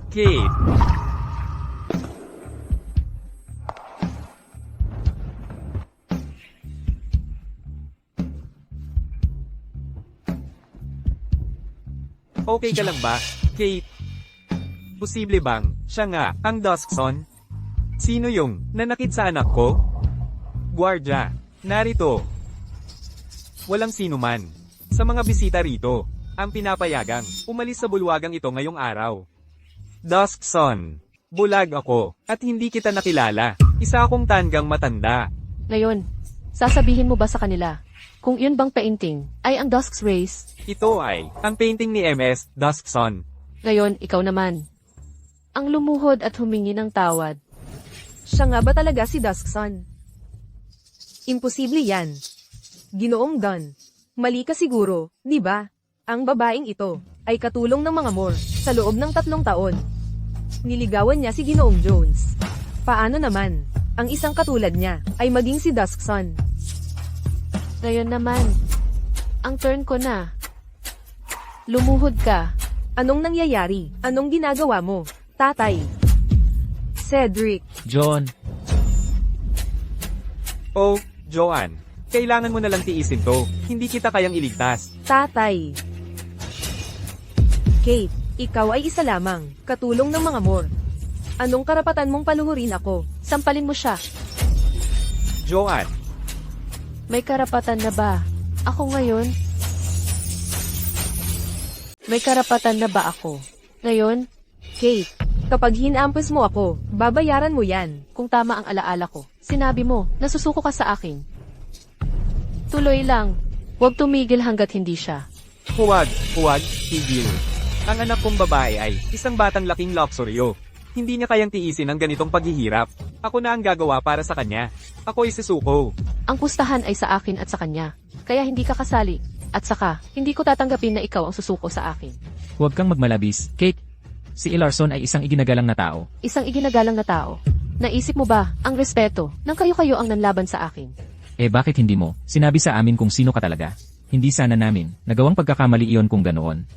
Kate. Okay ka lang ba, Kate? Posible bang siya nga ang Duskson? Sino yung nanakit sa anak ko? Guardia, narito. Walang sino man. Sa mga bisita rito, ang pinapayagang umalis sa bulwagang ito ngayong araw. Duskson, bulag ako, at hindi kita nakilala. Isa akong tanggang matanda. Ngayon, sasabihin mo ba sa kanila kung yun bang painting ay ang Dusk's Race? Ito ay ang painting ni MS Duskson. Ngayon, ikaw naman. Ang lumuhod at humingi ng tawad. Siya nga ba talaga si Duskson? Imposible yan. Ginoong Don. Mali ka siguro, di ba? Ang babaeng ito ay katulong ng mga Moore sa loob ng 3 taon. Niligawan niya si Ginoong Jones. Paano naman, ang isang katulad niya ay maging si Duskson? Ngayon naman, ang turn ko na. Lumuhod ka. Anong nangyayari? Anong ginagawa mo, tatay? Cedric, John, Oh, Joanne. Kailangan mo na lang tiisin to. Hindi kita kayang iligtas. tatay. Kate, ikaw ay isa lamang, katulong ng mga Moore. Anong karapatan mong paluhurin ako? Sampalin mo siya. Joanne, May karapatan na ba? Ako ngayon? May karapatan na ba ako? Ngayon? Kate, kapag hinampos mo ako, babayaran mo yan. Kung tama ang alaala ko, sinabi mo, nasusuko ka sa akin. Tuloy lang. Huwag tumigil hanggat hindi siya. huwag, tigil. Ang anak kong babae ay isang batang laking loksoryo. Hindi niya kayang tiisin ang ganitong paghihirap. Ako na ang gagawa para sa kanya. Ako ay susuko. Ang pustahan ay sa akin at sa kanya. Kaya hindi ka kasali. At saka, hindi ko tatanggapin na ikaw ang susuko sa akin. huwag kang magmalabis. Kate, si Ilarson ay isang iginagalang na tao. Isang iginagalang na tao. Naisip mo ba, ang respeto, nang kayo-kayo ang nanlaban sa akin? Eh bakit hindi mo? Sinabi sa amin kung sino ka talaga. Hindi sana namin. Nagawang pagkakamali iyon kung ganoon.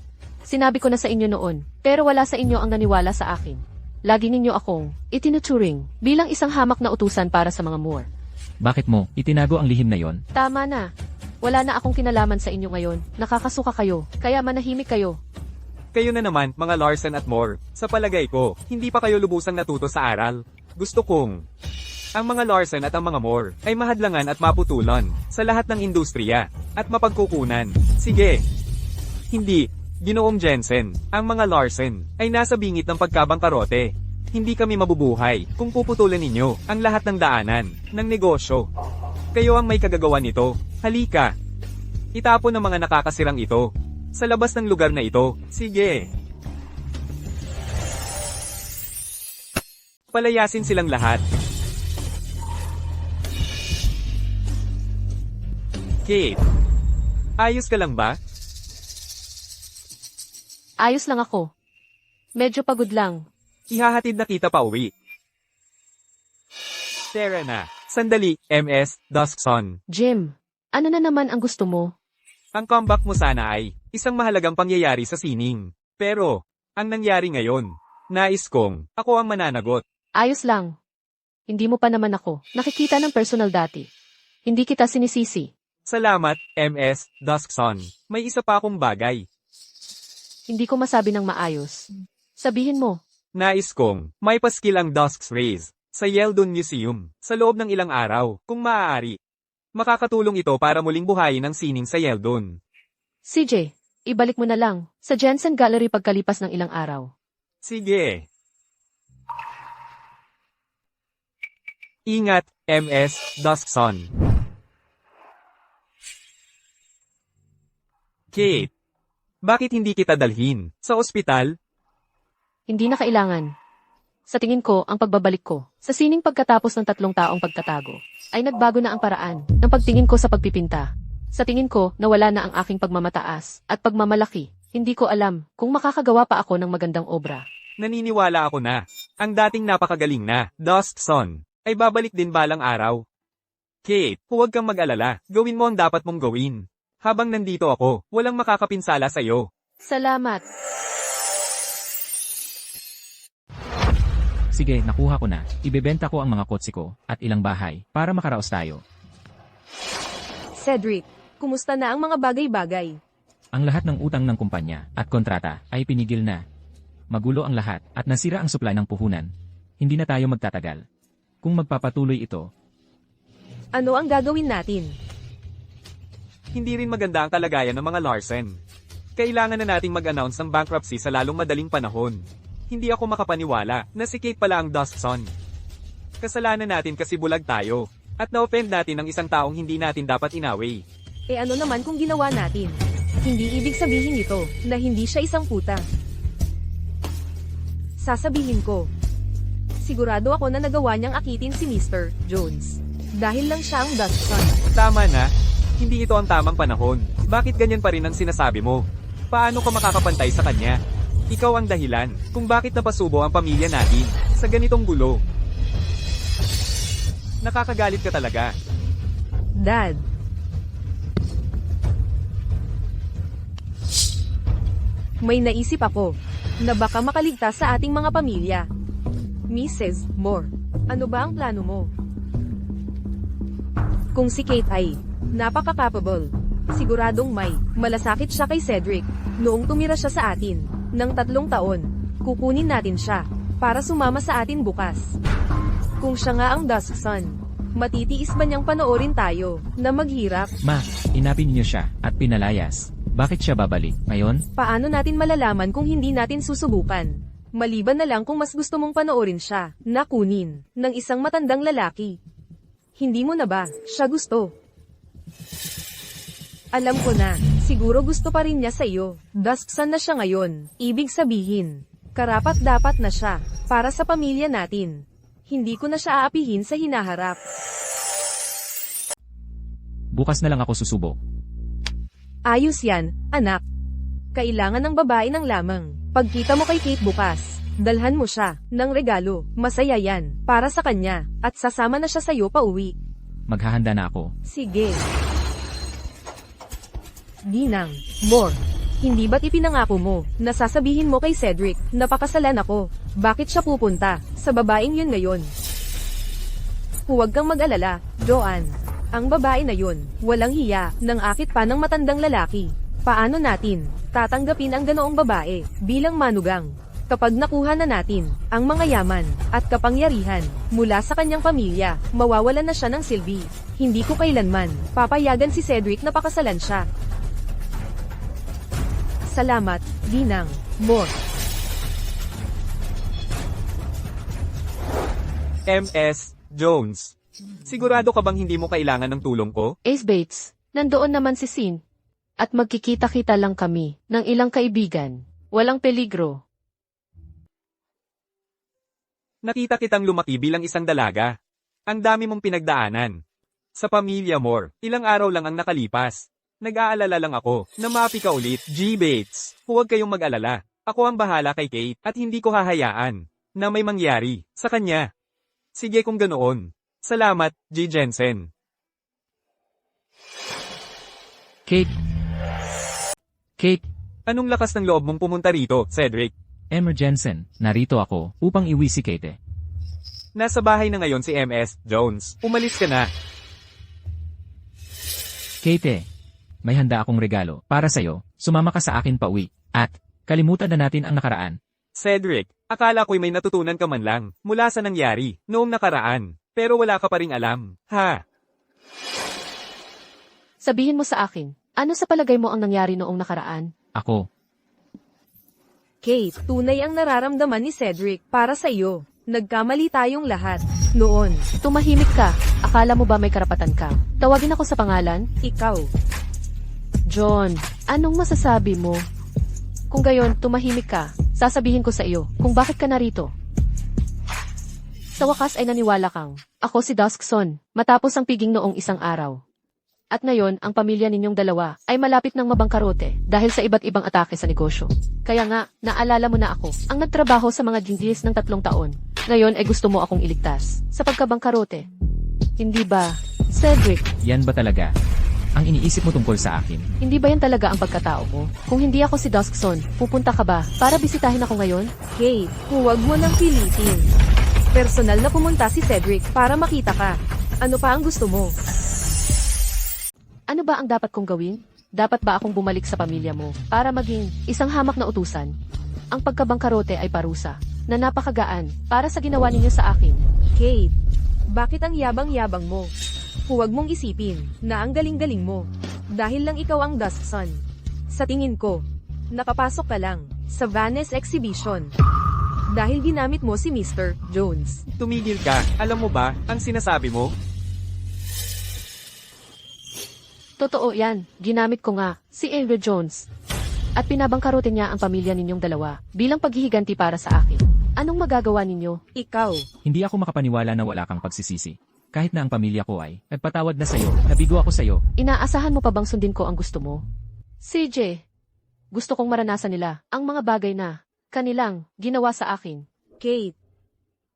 Sinabi ko na sa inyo noon, pero wala sa inyo ang naniwala sa akin. Lagi ninyo akong itinuturing bilang isang hamak na utusan para sa mga Moore. Bakit mo itinago ang lihim na yon? Tama na. Wala na akong kinalaman sa inyo ngayon. Nakakasuka kayo, kaya manahimik kayo. Kayo na naman, mga Larson at Moore. Sa palagay ko, hindi pa kayo lubusang natuto sa aral. Gusto kong ang mga Larson at ang mga Moore ay mahadlangan at maputulan sa lahat ng industriya at mapagkukunan. Sige. Hindi, Ginoong Jensen, ang mga Larson ay nasa bingit ng pagkabangkarote. Hindi kami mabubuhay kung puputulan ninyo ang lahat ng daanan ng negosyo. Kayo ang may kagagawa nito. Halika. Itapon ang mga nakakasirang ito sa labas ng lugar na ito. Sige. Palayasin silang lahat. Kate, ayos ka lang ba? Ayos lang ako. Medyo pagod lang. Ihahatid na kita pa uwi. Tara na. Sandali, MS, Duskson. Jim, ano na naman ang gusto mo? Ang comeback mo sana ay isang mahalagang pangyayari sa sining. Pero, ang nangyari ngayon, nais kong ako ang mananagot. Ayos lang. Hindi mo pa naman ako nakikita ng personal dati. Hindi kita sinisisi. Salamat, MS, Duskson. May isa pa akong bagay. Hindi ko masabi ng maayos. Sabihin mo. Nais kong may paskil ang Dusk's Rays sa Yeldon Museum sa loob ng ilang araw, kung maaari. Makakatulong ito para muling buhayin ang sining sa Yeldon. CJ, ibalik mo na lang sa Jensen Gallery pagkalipas ng ilang araw. Sige. Ingat, MS, Duskson. Kate, bakit hindi kita dalhin sa ospital? Hindi na kailangan. Sa tingin ko, ang pagbabalik ko sa sining pagkatapos ng 3 taong pagtatago ay nagbago na ang paraan ng pagtingin ko sa pagpipinta. Sa tingin ko, nawala na ang aking pagmamataas at pagmamalaki. Hindi ko alam kung makakagawa pa ako ng magandang obra. Naniniwala ako na ang dating napakagaling na Duskson ay babalik din balang araw. Kate, huwag kang mag-alala. Gawin mo ang dapat mong gawin. Habang nandito ako, walang makakapinsala sa'yo. Salamat. Sige, nakuha ko na. Ibebenta ko ang mga kotse ko at ilang bahay para makaraos tayo. Cedric, kumusta na ang mga bagay-bagay? Ang lahat ng utang ng kumpanya at kontrata ay pinigil na. Magulo ang lahat at nasira ang supply ng puhunan. Hindi na tayo magtatagal. Kung magpapatuloy ito, Ano ang gagawin natin? Hindi rin maganda ang kalagayan ng mga Larsen. Kailangan na nating mag-announce ng bankruptcy sa lalong madaling panahon. Hindi ako makapaniwala na si Kate pala ang Duskson. Kasalanan natin kasi bulag tayo. At na-offend natin ang isang taong hindi natin dapat inaway. E ano naman kung ginawa natin? Hindi ibig sabihin nito na hindi siya isang puta. Sasabihin ko. Sigurado ako na nagawa niyang akitin si Mr. Jones. Dahil lang siya ang Duskson. Tama na. Hindi ito ang tamang panahon. Bakit ganyan pa rin ang sinasabi mo? Paano ka makakapantay sa kanya? Ikaw ang dahilan kung bakit napasubo ang pamilya natin sa ganitong gulo. Nakakagalit ka talaga. Dad. May naisip ako na baka makaligtas sa ating mga pamilya. Mrs. Moore, ano ba ang plano mo? Kung si Kate ay napaka-capable, siguradong may malasakit siya kay Cedric noong tumira siya sa atin ng 3 taon. Kukunin natin siya para sumama sa atin bukas. Kung siya nga ang Duskson, matitiis ba niyang panoorin tayo na maghirap? Ma, inapin niyo siya at pinalayas. Bakit siya babalik ngayon? Paano natin malalaman kung hindi natin susubukan? Maliban na lang kung mas gusto mong panoorin siya na kunin ng isang matandang lalaki. Hindi mo na ba siya gusto? Alam ko na, siguro gusto pa rin niya sa iyo. Duskson na siya ngayon. Ibig sabihin, karapat-dapat na siya para sa pamilya natin. Hindi ko na siya aapihin sa hinaharap. Bukas na lang ako susubok. Ayos yan, anak. Kailangan ng babae ng lamang. Pagkita mo kay Kate bukas, dalhan mo siya ng regalo. Masaya yan para sa kanya at sasama na siya sa'yo pauwi. Maghahanda na ako. Sige. Ginang, Moore, hindi ba't ipinangako mo na sasabihin mo kay Cedric na pakasalan ako? Bakit siya pupunta sa babaeng yun ngayon? Huwag kang mag-alala, Joanne. Ang babae na yun, walang hiya, nang akit pa ng matandang lalaki. Paano natin tatanggapin ang ganoong babae bilang manugang? Kapag nakuha na natin ang mga yaman at kapangyarihan mula sa kanyang pamilya, mawawalan na siya ng silbi. Hindi ko kailanman papayagan si Cedric na pakasalan siya. Salamat, Ginang, Moore. MS Jones. Sigurado ka bang hindi mo kailangan ng tulong ko? Ace Bates, nandoon naman si Sin. At magkikita-kita lang kami ng ilang kaibigan. Walang peligro. Nakita kitang lumaki bilang isang dalaga. Ang dami mong pinagdaanan. Sa pamilya Moore, ilang araw lang ang nakalipas. Nag-aalala lang ako na maapi ka ulit. G. Bates, huwag kayong mag-alala. Ako ang bahala kay Kate at hindi ko hahayaan na may mangyari sa kanya. Sige kung ganoon. Salamat, G. Jensen. Kate. Kate, Anong lakas ng loob mong pumunta rito, Cedric? Emmer Jensen, narito ako upang iwi si Kate. Nasa bahay na ngayon si MS Jones. Umalis ka na. Kate, may handa akong regalo para sa'yo. Sumama ka sa akin pauwi. At, kalimutan na natin ang nakaraan. Cedric, akala ko'y may natutunan ka man lang mula sa nangyari noong nakaraan. Pero wala ka pa ring alam, ha? Sabihin mo sa akin, ano sa palagay mo ang nangyari noong nakaraan? Ako, Kate, tunay ang nararamdaman ni Cedric para sa iyo. Nagkamali tayong lahat. Noon, Tumahimik ka. Akala mo ba may karapatan ka? Tawagin ako sa pangalan? ikaw. John, anong masasabi mo? Kung gayon, tumahimik ka. Sasabihin ko sa iyo kung bakit ka narito. Sa wakas ay naniwala kang, ako si Duskson, matapos ang piging noong isang araw. At ngayon, ang pamilya ninyong dalawa ay malapit ng mabangkarote dahil sa iba't ibang atake sa negosyo. Kaya nga, naalala mo na ako, ang nagtrabaho sa mga deals ng 3 taon. Ngayon ay gusto mo akong iligtas sa pagkabangkarote. Hindi ba, Cedric? yan ba talaga? Ang iniisip mo tungkol sa akin? Hindi ba yan talaga ang pagkatao mo? Kung hindi ako si Duskson, pupunta ka ba para bisitahin ako ngayon? Kate, huwag mo nang pilitin. Personal na pumunta si Cedric para makita ka. Ano pa ang gusto mo? Ano ba ang dapat kong gawin? Dapat ba akong bumalik sa pamilya mo para maging isang hamak na utusan? Ang pagkabangkarote ay parusa na napakagaan para sa ginawa ninyo sa akin. Kate, bakit ang yabang-yabang mo? Huwag mong isipin na ang galing-galing mo dahil lang ikaw ang Duskson. Sa tingin ko, nakapasok ka lang sa Vaness Exhibition dahil ginamit mo si Mr. Jones. Tumigil ka. Alam mo ba ang sinasabi mo? Totoo yan, ginamit ko nga si Avery Jones. At pinabangkarote niya ang pamilya ninyong dalawa bilang paghihiganti para sa akin. Anong magagawa ninyo? Ikaw. Hindi ako makapaniwala na wala kang pagsisisi. Kahit na ang pamilya ko ay nagpatawad na sa'yo, nabigo ako sa'yo. Inaasahan mo pa bang sundin ko ang gusto mo? CJ, gusto kong maranasan nila ang mga bagay na kanilang ginawa sa akin. Kate.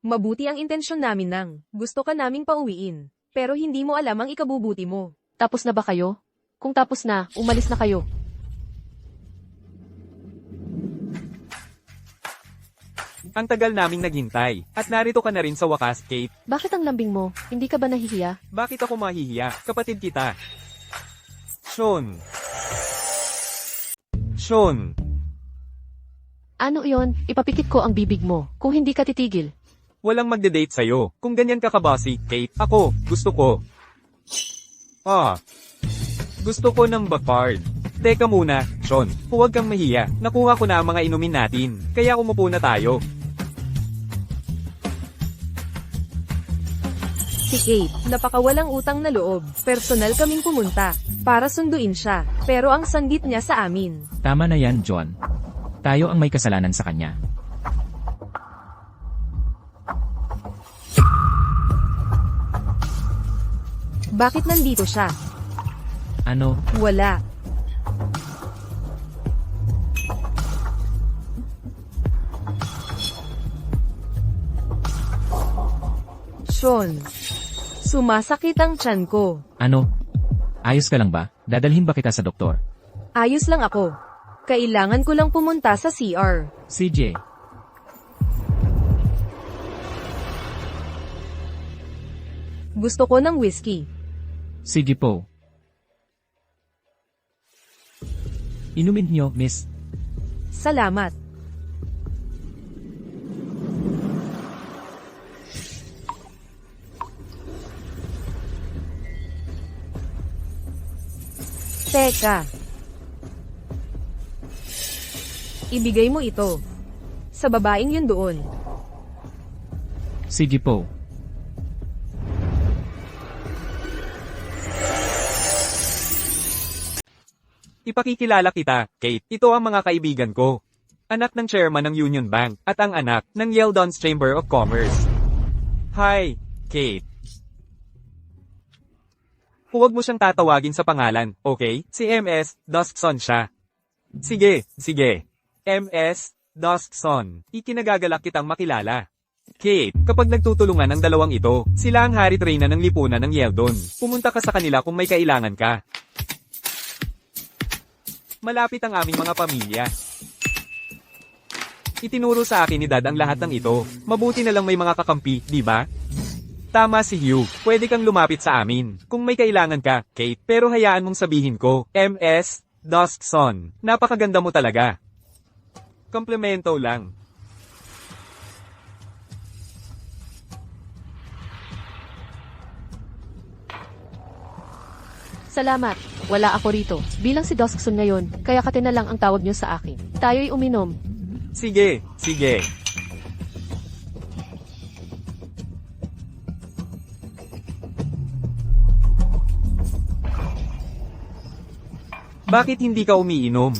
Mabuti ang intensyon namin nang gusto ka naming pauwiin. Pero hindi mo alam ang ikabubuti mo. Tapos na ba kayo? Kung tapos na, umalis na kayo. Ang tagal naming naghintay. At narito ka na rin sa wakas, Kate. Bakit ang lambing mo? Hindi ka ba nahihiya? Bakit ako mahihiya? Kapatid kita. Sean. Sean. Ano iyon? Ipapikit ko ang bibig mo kung hindi ka titigil. Walang magde-date sa'yo. Kung ganyan ka kabasi, Kate. Ako, gusto ko. Gusto ko ng Bacardi. Teka muna, Sean. Huwag kang mahiya. Nakuha ko na ang mga inumin natin. Kaya umupo na tayo. Si Kate, napakawalang utang na loob. Personal kaming pumunta para sunduin siya. Pero ang sanggit niya sa amin. Tama na yan, John. Tayo ang may kasalanan sa kanya. Bakit nandito siya? Ano? Wala. Sean. Sumasakit ang tiyan ko. Ano? Ayos ka lang ba? Dadalhin ba kita sa doktor? Ayos lang ako. Kailangan ko lang pumunta sa CR. CJ, Gusto ko ng whiskey. sige po. Inumin niyo, miss. Salamat. Teka. Ibigay mo ito. Sa babaeng yun doon. Sige po. Ipakikilala kita, Kate. Ito ang mga kaibigan ko. Anak ng chairman ng Union Bank at ang anak ng Yeldon's Chamber of Commerce. Hi, Kate. Huwag mo siyang tatawagin sa pangalan, okay? Si MS Duskson siya. Sige, sige. MS Duskson. Ikinagagalak kitang makilala. Kate, kapag nagtutulungan ang dalawang ito, sila ang hari treyna ng lipunan ng Yeldon. Pumunta ka sa kanila kung may kailangan ka. Malapit ang aming mga pamilya. Itinuro sa akin ni Dad ang lahat ng ito. Mabuti na lang may mga kakampi, di ba? Tama si Hugh. Pwede kang lumapit sa amin. Kung may kailangan ka, Kate. Pero hayaan mong sabihin ko, MS Duskson. Napakaganda mo talaga. Komplemento lang. Salamat. Wala ako rito. Bilang si Duskson ngayon, kaya Kate na lang ang tawag niyo sa akin. Tayo'y uminom. Sige, sige. Bakit hindi ka umiinom?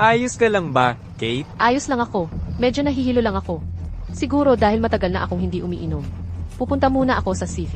Ayos ka lang ba, Kate? Ayos lang ako. Medyo nahihilo lang ako. Siguro dahil matagal na akong hindi umiinom. Pupunta muna ako sa CV.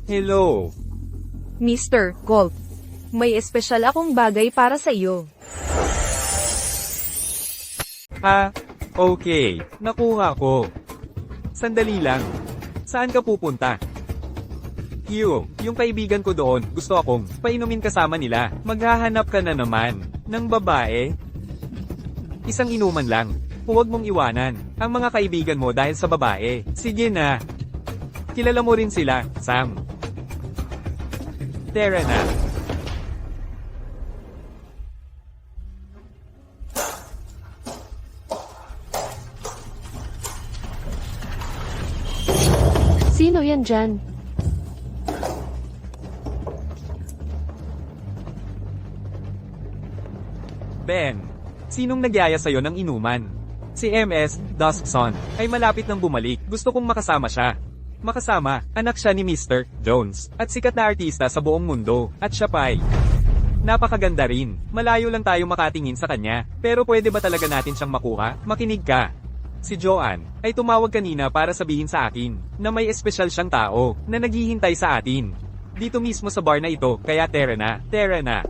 Hello. Mr. Gold. May espesyal akong bagay para sa iyo. Okay. Nakuha ko. Sandali lang. Saan ka pupunta? Hugh, yung kaibigan ko doon, gusto akong painumin kasama nila. Maghahanap ka na naman ng babae. Isang inuman lang. Huwag mong iwanan ang mga kaibigan mo dahil sa babae. Sige na. Kilala mo rin sila, Sam. Tara na. Sino yan dyan? Ben, sinong nagyaya sa'yo ng inuman? Si MS, Duskson, ay malapit nang bumalik. Gusto kong makasama siya. Makasama, anak siya ni Mr. Jones, at sikat na artista sa buong mundo, at siya pa'y napakaganda rin. Malayo lang tayo makatingin sa kanya, pero pwede ba talaga natin siyang makuha? Makinig ka. Si Joanne ay tumawag kanina para sabihin sa akin na may espesyal siyang tao na naghihintay sa atin. Dito mismo sa bar na ito, kaya tara na.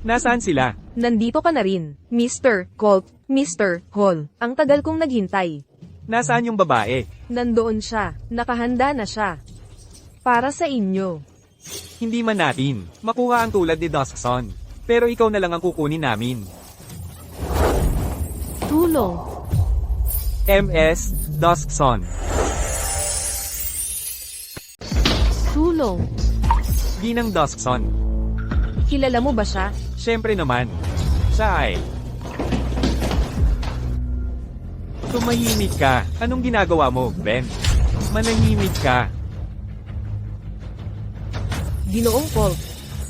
Nasaan sila? Nandito ka na rin, Mr. Colt, Mr. Hall. Ang tagal kong naghintay. Nasaan yung babae? Nandoon siya, nakahanda na siya. Para sa inyo. Hindi man natin makuha ang tulad ni Duskson. Pero ikaw na lang ang kukunin namin. Tulong. MS, Duskson. Tulong. Ginang Duskson. Kilala mo ba siya? Siyempre naman. Siya ay... Tumahimik ka. Anong ginagawa mo, Ben? Manahimik ka. Ginoong Colt.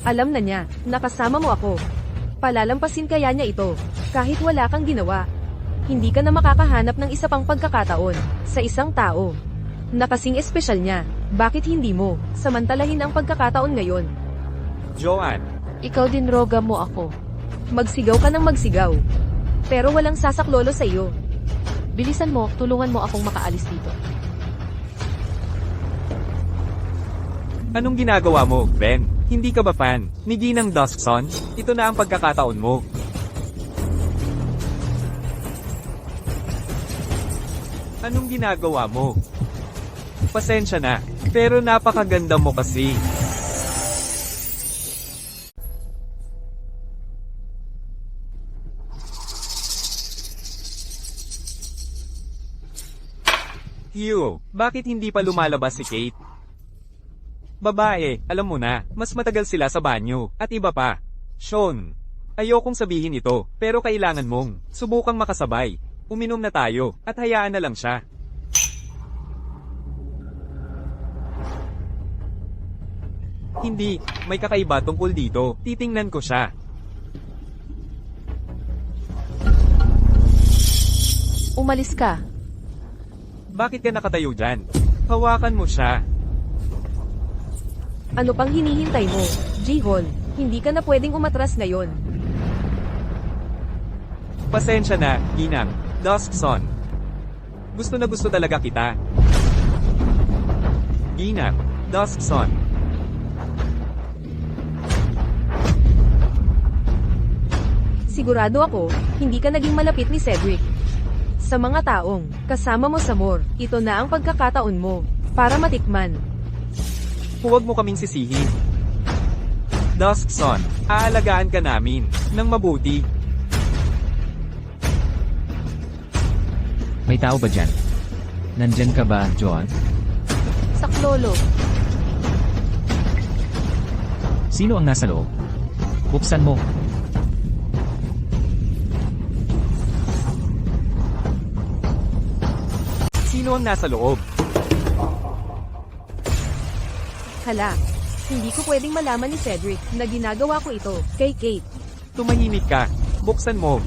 Alam na niya, nakasama mo ako. Palalampasin kaya niya ito, kahit wala kang ginawa. Hindi ka na makakahanap ng isa pang pagkakataon, sa isang tao. Nakasing espesyal niya, bakit hindi mo, samantalahin ang pagkakataon ngayon? Joanne, Ikaw din roga mo ako. Magsigaw ka ng magsigaw. Pero walang sasaklolo sa iyo. Bilisan mo, tulungan mo akong makaalis dito. anong ginagawa mo, Ben? Hindi ka ba fan ni Ginang Duskson? Ito na ang pagkakataon mo. Anong ginagawa mo? Pasensya na, pero napakaganda mo kasi. Hugh, bakit hindi pa lumalabas si Kate? Babae, alam mo na, mas matagal sila sa banyo, at iba pa. Sean, ayokong sabihin ito, pero kailangan mong subukang makasabay. Uminom na tayo, at hayaan na lang siya. Hindi, may kakaiba tungkol dito. Titingnan ko siya. Umalis ka. Bakit ka nakatayo dyan? Hawakan mo siya. Ano pang hinihintay mo, G-Hall? Hindi ka na pwedeng umatras ngayon. Pasensya na, Ginang. Duskson. Gusto na gusto talaga kita. Ginang. Duskson. Sigurado ako, hindi ka naging malapit ni Cedric. Sa mga taong kasama mo sa more, ito na ang pagkakataon mo para matikman. Huwag mo kaming sisihin. Duskson, aalagaan ka namin ng mabuti. May tao ba dyan? Nandyan ka ba, John? Saklolo. Sino ang nasa loob? Buksan mo. Sino ang nasa loob? Hala, hindi ko pwedeng malaman ni Cedric na ginagawa ko ito kay Kate. Tumahimik ka. Buksan mo.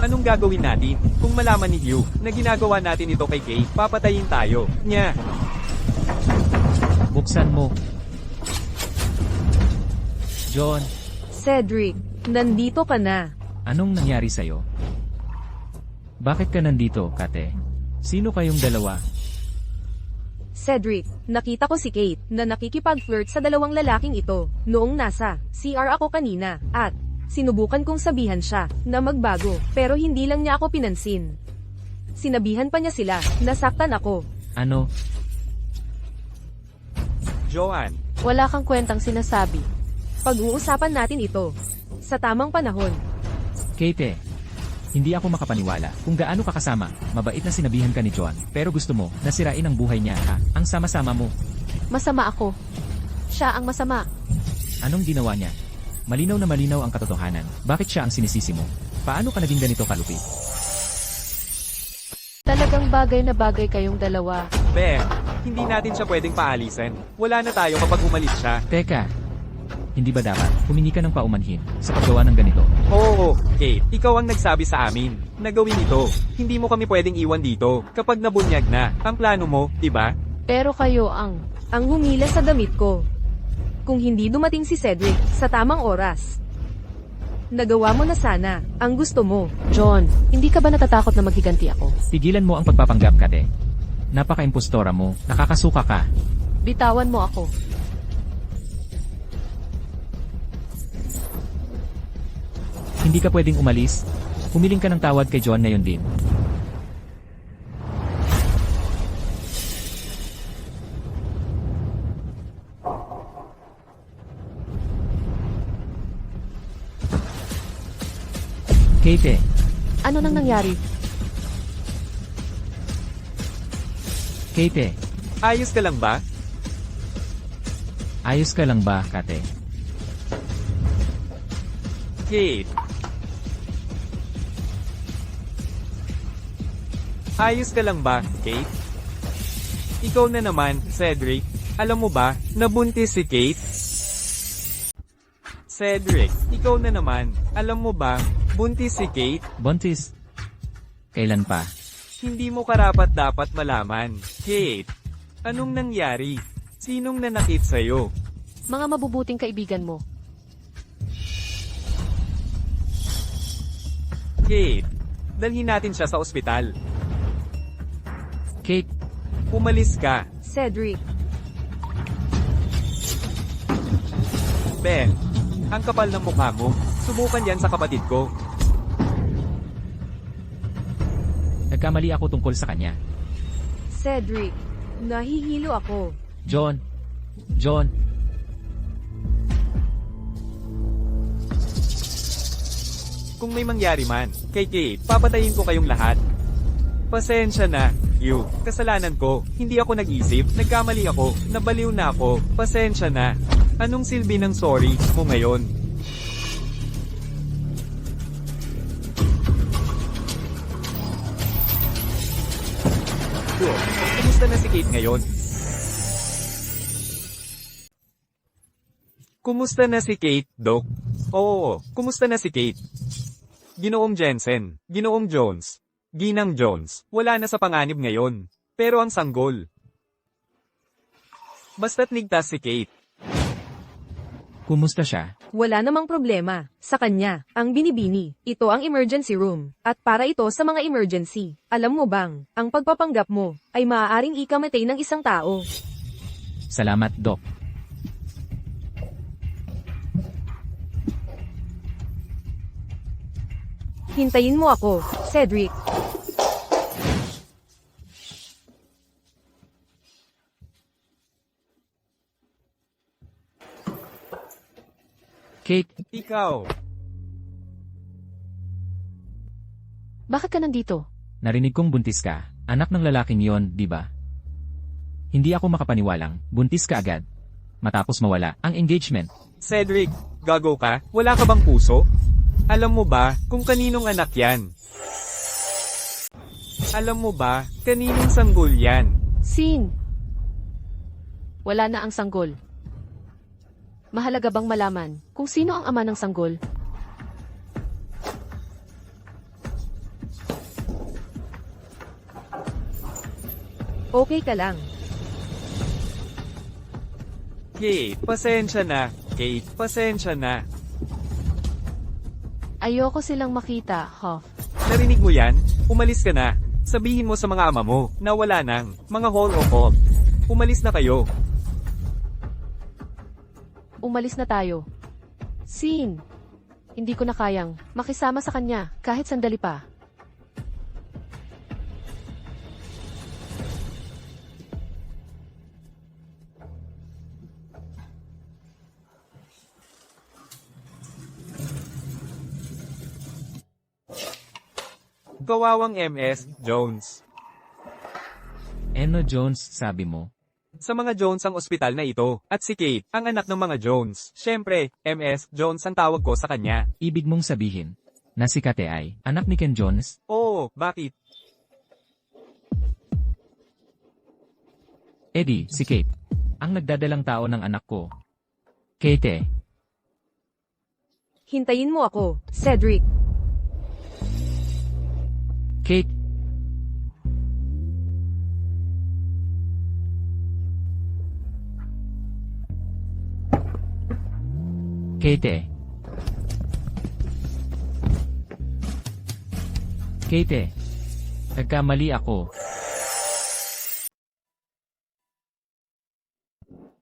Anong gagawin natin? Kung malaman ni Hugh na ginagawa natin ito kay Kate, papatayin tayo. Nya. Buksan mo. John, Cedric, nandito ka na. anong nangyari sa'yo? Bakit ka nandito, Kate? Sino kayong dalawa? Cedric, nakita ko si Kate na nakikipag-flirt sa dalawang lalaking ito noong nasa CR ako kanina at sinubukan kong sabihan siya na magbago pero hindi lang niya ako pinansin. Sinabihan pa niya sila, nasaktan ako. Ano? Joanne, Wala kang kwentang sinasabi. Pag-uusapan natin ito sa tamang panahon. Kate, hindi ako makapaniwala kung gaano ka kasama. Mabait na sinabihan ka ni John, pero gusto mo na sirain ang buhay niya, ha? Ang sama-sama mo. Masama ako. Siya ang masama. Anong ginawa niya? Malinaw na malinaw ang katotohanan. Bakit siya ang sinisisi mo? Paano ka naging ganito kalupit? Talagang bagay na bagay kayong dalawa. Ben, hindi natin siya pwedeng paalisin. Wala na tayo kapag umalis siya. Teka, Hindi ba dapat humingi ka ng paumanhin sa paggawa ng ganito? Oo, Kate, ikaw ang nagsabi sa amin na gawin ito. Hindi mo kami pwedeng iwan dito kapag nabunyag na ang plano mo, diba? Pero kayo ang... Ang humila sa damit ko. Kung hindi dumating si Cedric sa tamang oras. Nagawa mo na sana ang gusto mo. John, hindi ka ba natatakot na maghiganti ako? Tigilan mo ang pagpapanggap, Kate. Napaka-impostora mo. Nakakasuka ka. Bitawan mo ako. Hindi ka pwedeng umalis. Humiling ka ng tawad kay John ngayon din. Kate, Ano nang nangyari? Kate, Ayos ka lang ba? ayos ka lang ba, Kate? Kate. Ayos ka lang ba, Kate? Ikaw na naman, Cedric. Alam mo ba, nabuntis si Kate? Cedric, ikaw na naman. Alam mo ba, buntis si Kate? Buntis? Kailan pa? Hindi mo karapat-dapat malaman. Kate, anong nangyari? Sinong nanakit sa'yo? Mga mabubuting kaibigan mo. Kate, dalhin natin siya sa ospital. Kate, Umalis ka. Cedric, Ben, ang kapal ng mukha mo. Subukan yan sa kapatid ko. nagkamali ako tungkol sa kanya. Cedric, nahihilo ako. John, Kung may mangyari man, kay Kate, papatayin ko kayong lahat. Pasensya na, you. Kasalanan ko. Hindi ako nag-isip. Nagkamali ako. Nabaliw na ako. Pasensya na. Anong silbi ng sorry mo ngayon? Doc, kumusta na si Kate ngayon? Kumusta na si Kate, Doc? Oo, kumusta na si Kate? Ginoong Jensen, Ginoong Jones, Ginang Jones, wala na sa panganib ngayon. Pero ang sanggol. Basta't ligtas si Kate. kumusta siya? Wala namang problema. Sa kanya, ang binibini. Ito ang emergency room. At para ito sa mga emergency. Alam mo bang, ang pagpapanggap mo ay maaaring ikamatay ng isang tao. Salamat, Doc. Hintayin mo ako, Cedric. Kate, Ikaw, Bakit ka nandito? narinig kong buntis ka. Anak ng lalaking yon, di ba? Hindi ako makapaniwalang, buntis ka agad. Matapos mawala ang engagement. Cedric, gago ka? Wala ka bang puso? Alam mo ba kung kaninong anak yan? Alam mo ba kaninong sanggol yan? Sin. Wala na ang sanggol. Mahalaga bang malaman kung sino ang ama ng sanggol? Okay ka lang. Kate, pasensya na. Kate, pasensya na. Ayoko silang makita, Hoff. Narinig mo yan? Umalis ka na. Sabihin mo sa mga ama mo na wala nang mga hall of hope. Umalis na kayo. Umalis na tayo. Sin. Hindi ko na kayang makisama sa kanya kahit sandali pa. Kawawang MS Jones. Eno Jones, sabi mo. Sa mga Jones ang ospital na ito, at si Kate, ang anak ng mga Jones. Siyempre, MS Jones ang tawag ko sa kanya. Ibig mong sabihin na si Kate ay anak ni Ken Jones? Oo, bakit? Eddie, si Kate. Ang nagdadalang tao ng anak ko. Kate, Hintayin mo ako, Cedric. Kate, Kate. Kate, nagkamali ako.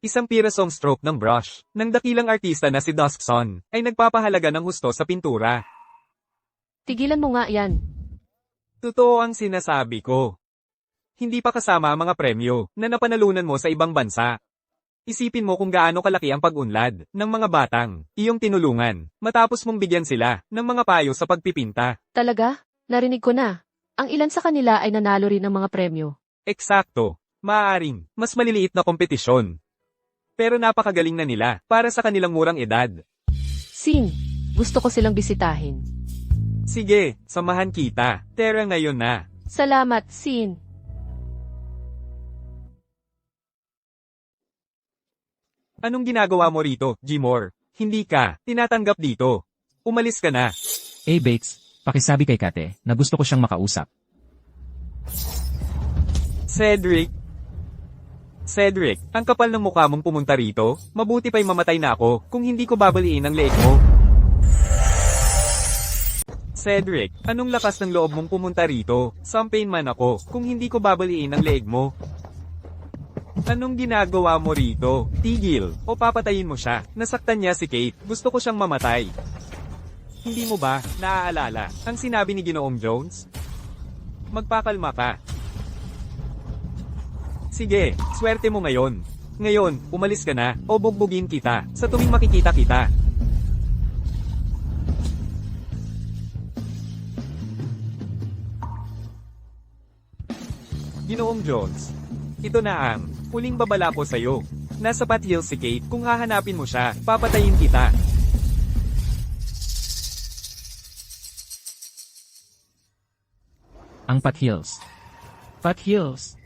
Isang pirasong stroke ng brush ng dakilang artista na si Duskson ay nagpapahalaga ng husto sa pintura. Tigilan mo nga yan. Totoo ang sinasabi ko. Hindi pa kasama ang mga premyo na napanalunan mo sa ibang bansa. Isipin mo kung gaano kalaki ang pag-unlad ng mga batang iyong tinulungan matapos mong bigyan sila ng mga payo sa pagpipinta. Talaga? Narinig ko na. Ang ilan sa kanila ay nanalo rin ng mga premyo. Eksakto. Maaaring mas maliliit na kompetisyon. Pero napakagaling na nila para sa kanilang murang edad. Sin, gusto ko silang bisitahin. Sige, samahan kita. Tara ngayon na. Salamat, Sin. Anong ginagawa mo rito, Gmore? Hindi ka tinatanggap dito. Umalis ka na. Bates, pakisabi kay Kate na gusto ko siyang makausap. Cedric, ang kapal ng mukha mong pumunta rito, mabuti pa'y mamatay na ako kung hindi ko babaliin ang leeg mo. Cedric, anong lakas ng loob mong pumunta rito? Sampain man ako kung hindi ko babaliin ang leeg mo. Anong ginagawa mo rito? Tigil, o papatayin mo siya. Nasaktan niya si Kate, gusto ko siyang mamatay. Hindi mo ba naaalala ang sinabi ni Ginoong Jones? Magpakalma ka. Sige, swerte mo ngayon. Ngayon, umalis ka na, o bugbugin kita, sa tuwing makikita kita. Ginoong Jones, ito na ang huling babala ko sa'yo. Nasa Pat Hills si Kate, kung hahanapin mo siya, papatayin kita. Ang Pat Hills. Pat Hills.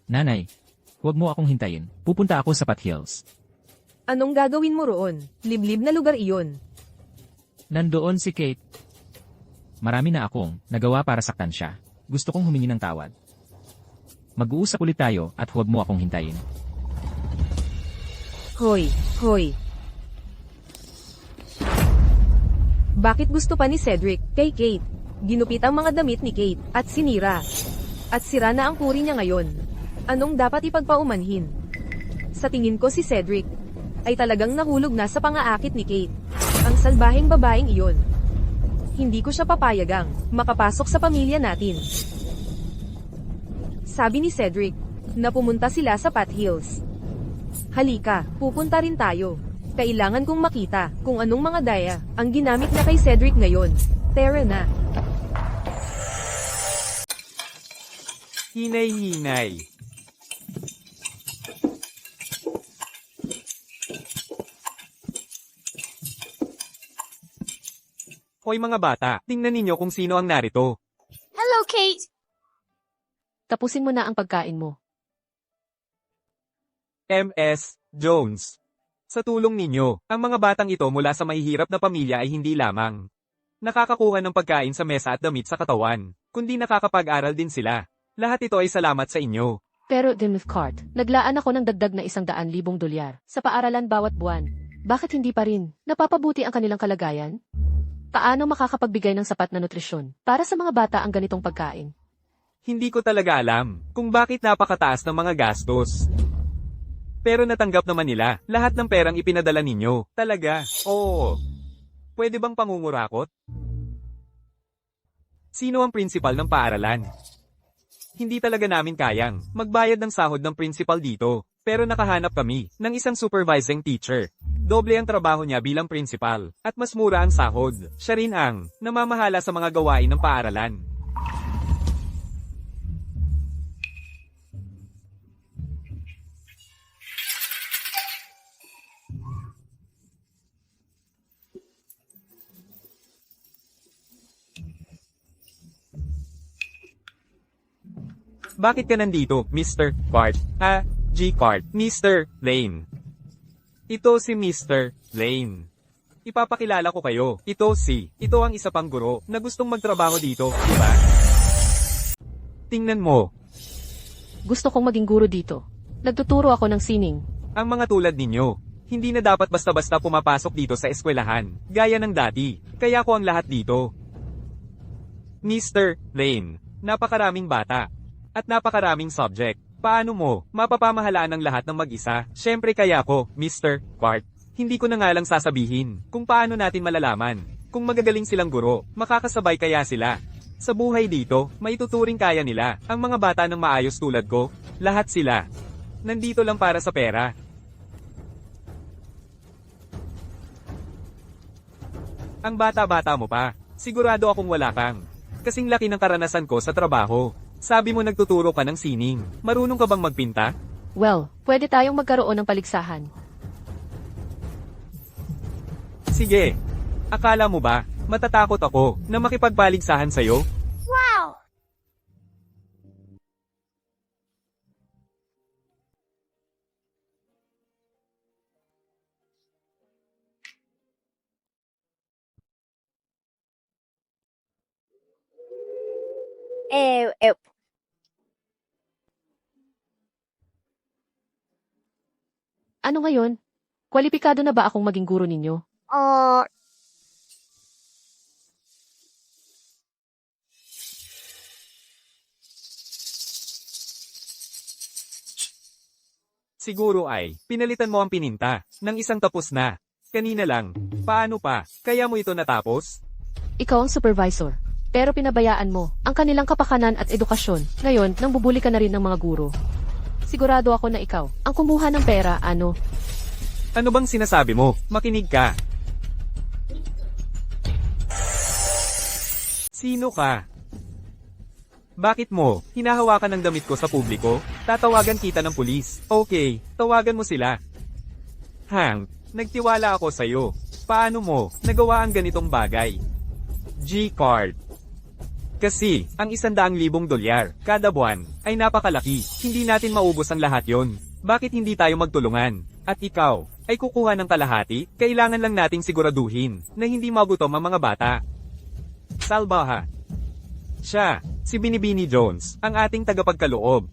Nanay, huwag mo akong hintayin. Pupunta ako sa Pat Hills. Anong gagawin mo roon? Liblib na lugar iyon. Nandoon si Kate. Marami na akong nagawa para saktan siya. Gusto kong humingi ng tawad. Mag-uusap ulit tayo at huwag mo akong hintayin. Hoy. Bakit gusto pa ni Cedric kay Kate? Ginupit ang mga damit ni Kate at sinira. At sira na ang puri niya ngayon. Anong dapat ipagpaumanhin? Sa tingin ko si Cedric ay talagang nahulog na sa pangaakit ni Kate. Ang salbaheng babaeng iyon. Hindi ko siya papayagang makapasok sa pamilya natin. Sabi ni Cedric na pumunta sila sa Pat Hills. Halika, pupunta rin tayo. Kailangan kong makita kung anong mga daya ang ginamit na kay Cedric ngayon. Tara na. Hinay-hinay. Hoy mga bata, tingnan ninyo kung sino ang narito. Hello, Kate. Tapusin mo na ang pagkain mo. MS Jones. Sa tulong ninyo, ang mga batang ito mula sa mahihirap na pamilya ay hindi lamang nakakakuha ng pagkain sa mesa at damit sa katawan, kundi nakakapag-aral din sila. Lahat ito ay salamat sa inyo. Pero Dimith Cart, naglaan ako ng dagdag na $100,000 sa paaralan bawat buwan. Bakit hindi pa rin napapabuti ang kanilang kalagayan? Paano makakapagbigay ng sapat na nutrisyon para sa mga bata ang ganitong pagkain? Hindi ko talaga alam kung bakit napakataas ng mga gastos. Pero natanggap naman nila lahat ng perang ipinadala ninyo. Talaga? Oo. Pwede bang pangungurakot? Sino ang principal ng paaralan? Hindi talaga namin kayang magbayad ng sahod ng principal dito. Pero nakahanap kami ng isang supervising teacher. Doble ang trabaho niya bilang principal, at mas mura ang sahod. Siya rin ang namamahala sa mga gawain ng paaralan. Bakit ka nandito, Mr. Bart? G-Card, Mr. Lane. Ito si Mr. Lane. Ipapakilala ko kayo. Ito ang isa pang guro na gustong magtrabaho dito, di ba? Tingnan mo, Gusto kong maging guro dito. Nagtuturo ako ng sining. ang mga tulad ninyo. Hindi na dapat basta-basta pumapasok dito sa eskwelahan, gaya ng dati. Kaya ko ang lahat dito. Mr. Lane, napakaraming bata. At napakaraming subject. Paano mo, mapapamahalaan ang lahat ng mag-isa? Syempre kaya ko, Mr. Quart. Hindi ko na nga lang sasabihin kung paano natin malalaman. Kung magagaling silang guro, makakasabay kaya sila. Sa buhay dito, maituturing kaya nila. Ang mga bata ng maayos tulad ko, lahat sila. Nandito lang para sa pera. Ang bata-bata mo pa. Sigurado akong wala kang. Kasing laki ng karanasan ko sa trabaho. Sabi mo nagtuturo ka ng sining. Marunong ka bang magpinta? Well, pwede tayong magkaroon ng paligsahan. Sige. Akala mo ba, matatakot ako na makipagpaligsahan sa'yo? Eh, eh, Ano ngayon? Kwalipikado na ba akong maging guro ninyo? oh, Siguro ay, pinalitan mo ang pininta, ng isang tapos na. Kanina lang. Paano pa? Kaya mo ito natapos? Ikaw ang supervisor. Pero pinabayaan mo ang kanilang kapakanan at edukasyon. Ngayon, nang bubuli ka na rin ng mga guro. Sigurado ako na ikaw ang kumuha ng pera, ano? Ano bang sinasabi mo? Makinig ka. Sino ka? Bakit mo, hinahawakan ng damit ko sa publiko? Tatawagan kita ng pulis. Okay, tawagan mo sila. Hank, nagtiwala ako sa'yo. Paano mo, nagawa ang ganitong bagay? G-Card. Kasi, ang $100,000 kada buwan, ay napakalaki. Hindi natin maubos ang lahat yon. Bakit hindi tayo magtulungan? At ikaw, ay kukuha ng kalahati? Kailangan lang nating siguraduhin, na hindi magutom ang mga bata. Salbaha. Siya, si Binibini Jones, ang ating tagapagkaloob.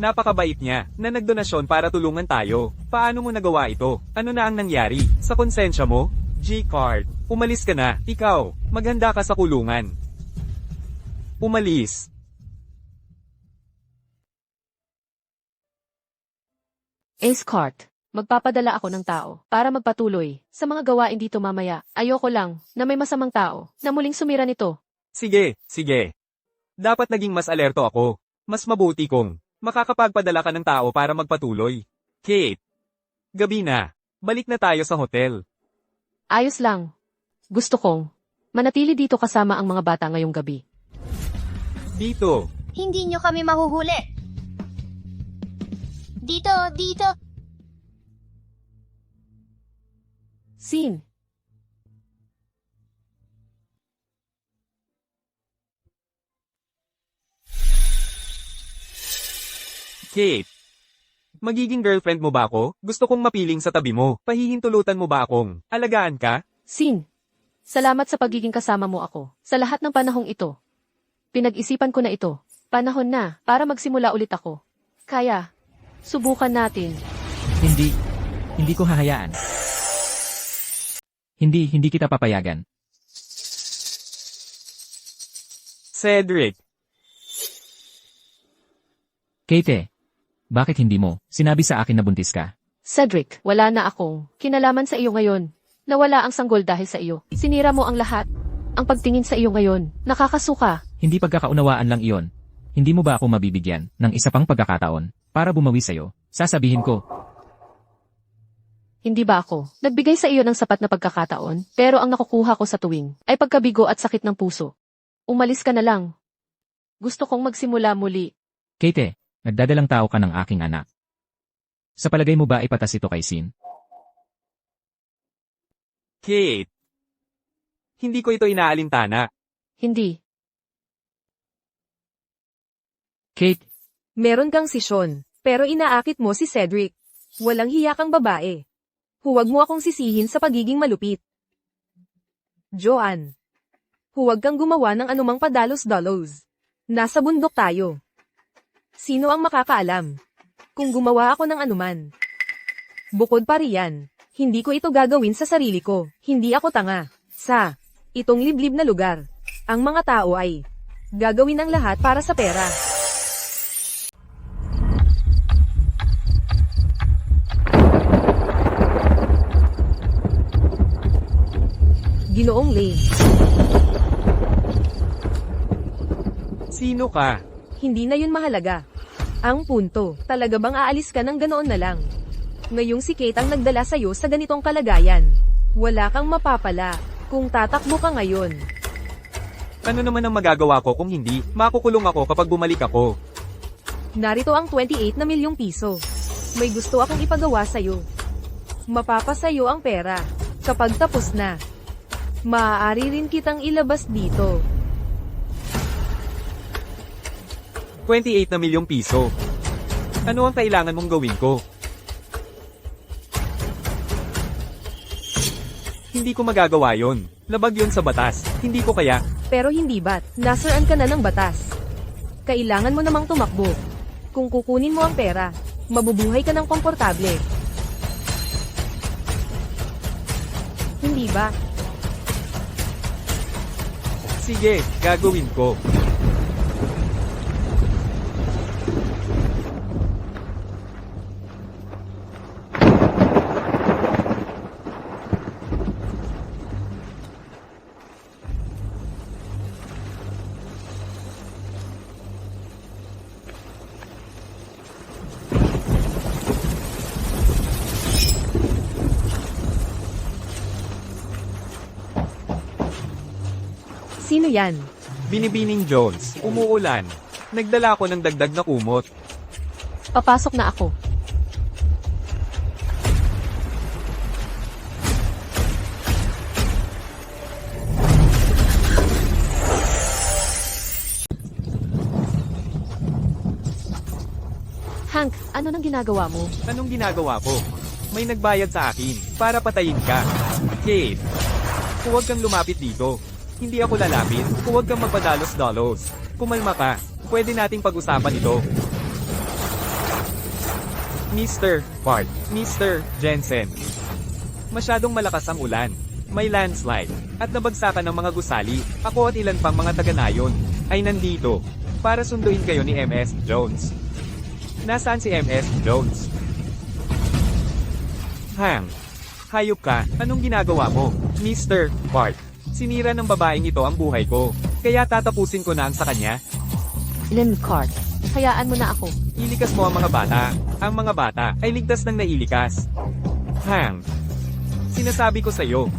Napakabait niya, na nagdonasyon para tulungan tayo. Paano mo nagawa ito? Ano na ang nangyari? Sa konsensya mo? G-Card, umalis ka na. Ikaw, maghanda ka sa kulungan. Umalis. Ace Cart. Magpapadala ako ng tao para magpatuloy sa mga gawain dito mamaya. Ayoko lang na may masamang tao na muling sumira nito. Sige, sige. Dapat naging mas alerto ako. Mas mabuti kung makakapagpadala ka ng tao para magpatuloy. Kate. Gabi na. Balik na tayo sa hotel. Ayos lang. Gusto kong manatili dito kasama ang mga bata ngayong gabi. Dito. hindi nyo kami mahuhuli. Dito. Scene. Kate. Magiging girlfriend mo ba ako? Gusto kong mapiling sa tabi mo. Pahihintulutan mo ba akong alagaan ka? Scene. Salamat sa pagiging kasama mo ako sa lahat ng panahong ito. Pinag-isipan ko na ito. Panahon na para magsimula ulit ako. Kaya, subukan natin. Hindi ko hahayaan. Hindi kita papayagan. Cedric. Kate, bakit hindi mo sinabi sa akin na buntis ka? Cedric, wala na akong kinalaman sa iyo ngayon. Nawala ang sanggol dahil sa iyo. Sinira mo ang lahat. Ang pagtingin sa iyo ngayon, nakakasuka. Hindi pagkakaunawaan lang iyon. Hindi mo ba ako mabibigyan ng isa pang pagkakataon para bumawi sa'yo? Sasabihin ko, Hindi ba ako nagbigay sa iyo ng sapat na pagkakataon? Pero ang nakukuha ko sa tuwing ay pagkabigo at sakit ng puso. Umalis ka na lang. Gusto kong magsimula muli. Kate, nagdadalang tao ka ng aking anak. Sa palagay mo ba ipatas ito kay Sin? Kate. Hindi ko ito inaalintana. Hindi. Kate, Meron kang sisyon, Pero inaakit mo si Cedric. Walang hiya kang babae. Huwag mo akong sisihin sa pagiging malupit. Joanne. Huwag kang gumawa ng anumang padalos-dalos. Nasa bundok tayo. Sino ang makakaalam? Kung gumawa ako ng anuman. Bukod pa riyan, hindi ko ito gagawin sa sarili ko. Hindi ako tanga. Sa itong liblib na lugar, ang mga tao ay gagawin ang lahat para sa pera. Ginoong Lane. Sino ka? Hindi na yun mahalaga. Ang punto, talaga bang aalis ka ng ganoon na lang? Ngayong si Kate ang nagdala sa'yo sa ganitong kalagayan. Wala kang mapapala kung tatakbo ka ngayon. Ano naman ang magagawa ko kung hindi? Makukulong ako kapag bumalik ako. Narito ang 28 na milyong piso. May gusto akong ipagawa sa'yo. Mapapasayo ang pera. Kapag tapos na, maaari rin kitang ilabas dito. 28 na milyong piso. Ano ang kailangan mong gawin ko? Hindi ko magagawa yon. Labag yon sa batas. Hindi ko kaya. Pero hindi ba't, nasiraan ka na ng batas. Kailangan mo namang tumakbo. Kung kukunin mo ang pera, mabubuhay ka ng komportable. Hindi ba? Sige, gagawin ko. Sino yan? Binibining Jones, umuulan. Nagdala ako ng dagdag na kumot. Papasok na ako. Hank, ano nang ginagawa mo? Anong ginagawa ko? May nagbayad sa akin para patayin ka. Kate, huwag kang lumapit dito. Hindi ako lalapit. Huwag kang magpadalos-dalos. Kumalma ka. Pwede nating pag-usapan ito. Mr. Park, Mr. Jensen. Masyadong malakas ang ulan. May landslide. At nabagsakan ng mga gusali. Ako at ilan pang mga taga-nayon ay nandito para sunduin kayo ni MS Jones. Nasaan si MS Jones? Hank, hayop ka. Anong ginagawa mo, Mr. Park? Sinira ng babaeng ito ang buhay ko. Kaya tatapusin ko na ang sa kanya. Limcart. Hayaan mo na ako. Ilikas mo ang mga bata. Ang mga bata ay ligtas ng nailikas. Hank, sinasabi ko sa'yo,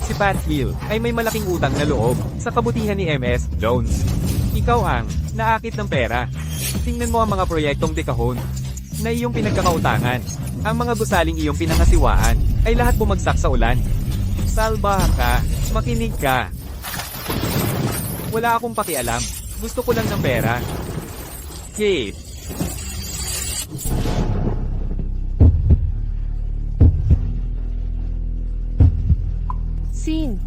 si Pat Hill ay may malaking utang na loob sa kabutihan ni MS Jones. Ikaw ang naakit ng pera. Tingnan mo ang mga proyektong dekahon na iyong pinagkakautangan. Ang mga gusaling iyong pinangasiwaan ay lahat bumagsak sa ulan. Salba ka. Makinig ka. Wala akong pakialam. Gusto ko lang ng pera. Kate. Sin.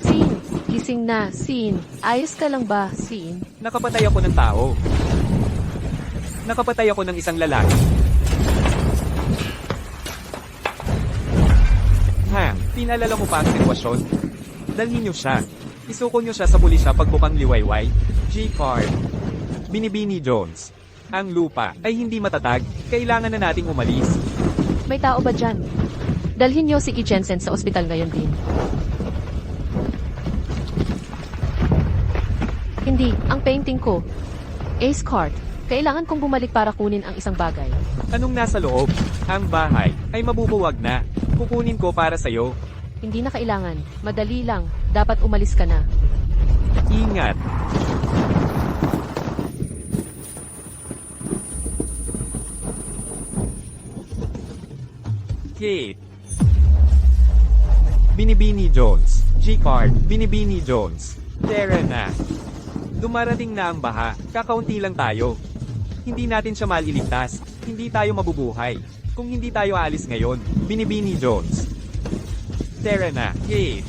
Sin. Gising na, Sin. Ayos ka lang ba, Sin? Nakapatay ako ng tao. Nakapatay ako ng isang lalaki. Hank, pinalala mo pa ang sitwasyon? Dalhin niyo siya. Isuko niyo siya sa pulisya pagbukang liwayway. G-Card. Binibini Jones. Ang lupa ay hindi matatag. Kailangan na nating umalis. May tao ba dyan? Dalhin niyo si E. Jensen sa ospital ngayon din. Hindi, ang painting ko. Ace Card. Kailangan kong bumalik para kunin ang isang bagay. Anong nasa loob? Ang bahay ay mabubuwag na. Kukunin ko para sa'yo. Hindi na kailangan. Madali lang. Dapat umalis ka na. Ingat. Kate. Binibini Jones. G-Card, Binibini Jones. Tara na. Dumarating na ang baha, kakaunti lang tayo. Hindi natin siya maliligtas, hindi tayo mabubuhay. Kung hindi tayo aalis ngayon, Binibini Jones. Tara na, Kate.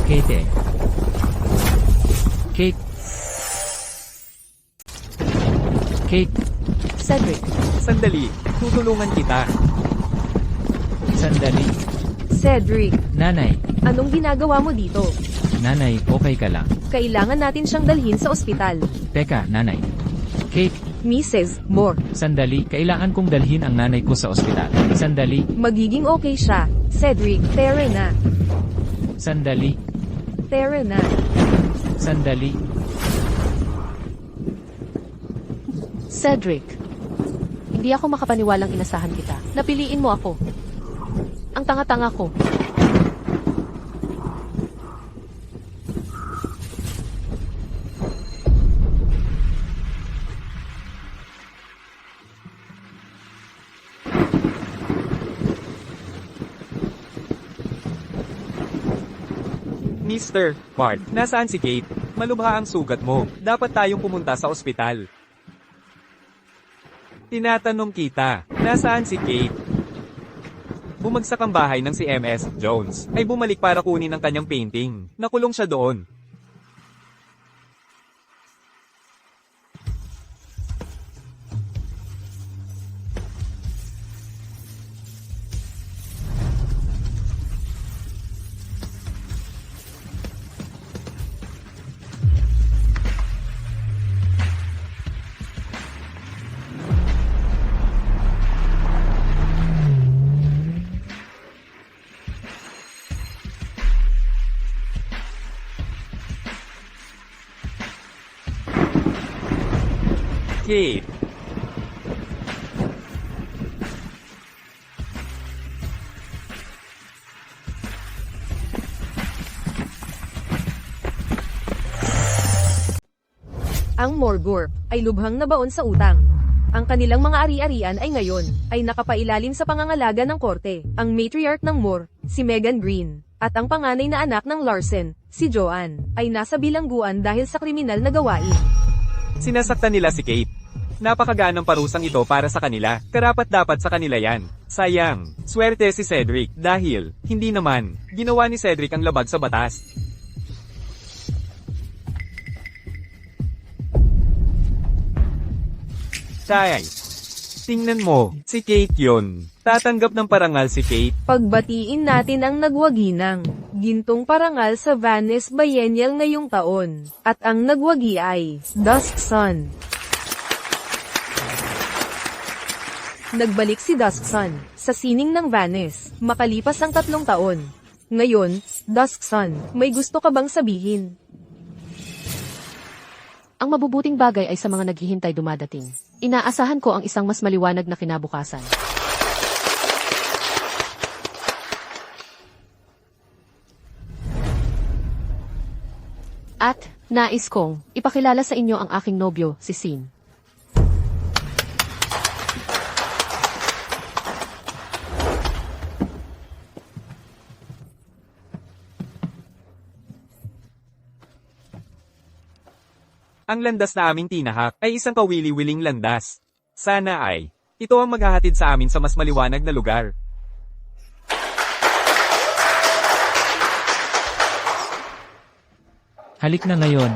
Kate. Kate. Kate, Cedric, Sandali, tutulungan kita. sandali. Cedric, Nanay, anong ginagawa mo dito? nanay, okay ka lang. Kailangan natin siyang dalhin sa ospital. Teka, nanay. Kate, Mrs. Moore, sandali, kailangan kong dalhin ang nanay ko sa ospital. Sandali, magiging okay siya. Cedric, tara na. sandali, Tara na. sandali. Cedric. Hindi ako makapaniwalang inasahan kita. Napiliin mo ako. Ang tanga-tanga ko. Mr. Bart, nasaan si Kate? Malubha ang sugat mo. Dapat tayong pumunta sa ospital. Tinatanong kita, nasaan si Kate? Bumagsak ang bahay ng si MS Jones, ay bumalik para kunin ang kanyang painting. Nakulong siya doon. Kate. Ang Morgorp ay lubhang nabaon sa utang. Ang kanilang mga ari-arian ay ngayon ay nakapailalim sa pangangalaga ng korte. Ang matriarch ng Moore, si Megan Green, at ang panganay na anak ng Larsen, si Joanne, ay nasa bilangguan dahil sa kriminal na gawain. Sinasaktan nila si Kate. Napakaganang parusang ito para sa kanila. Karapat-dapat sa kanila yan. Sayang. Swerte si Cedric dahil, hindi naman, ginawa ni Cedric ang labag sa batas. Tay, tingnan mo, si Kate yun. Tatanggap ng parangal si Kate. Pagbatiin natin ang nagwaginang gintong parangal sa Vannes Biennial ngayong taon. At ang nagwagi ay Dusk Sun. Nagbalik si Dusk Sun sa sining ng Vannes makalipas ang 3 taon. Ngayon, Dusk Sun, may gusto ka bang sabihin? Ang mabubuting bagay ay sa mga naghihintay dumadating. Inaasahan ko ang isang mas maliwanag na kinabukasan. At, nais kong ipakilala sa inyo ang aking nobyo, si Sin. Ang landas na aming tinahak ay isang kawili-wiling landas. Sana ay, ito ang maghahatid sa amin sa mas maliwanag na lugar. Halik na ngayon,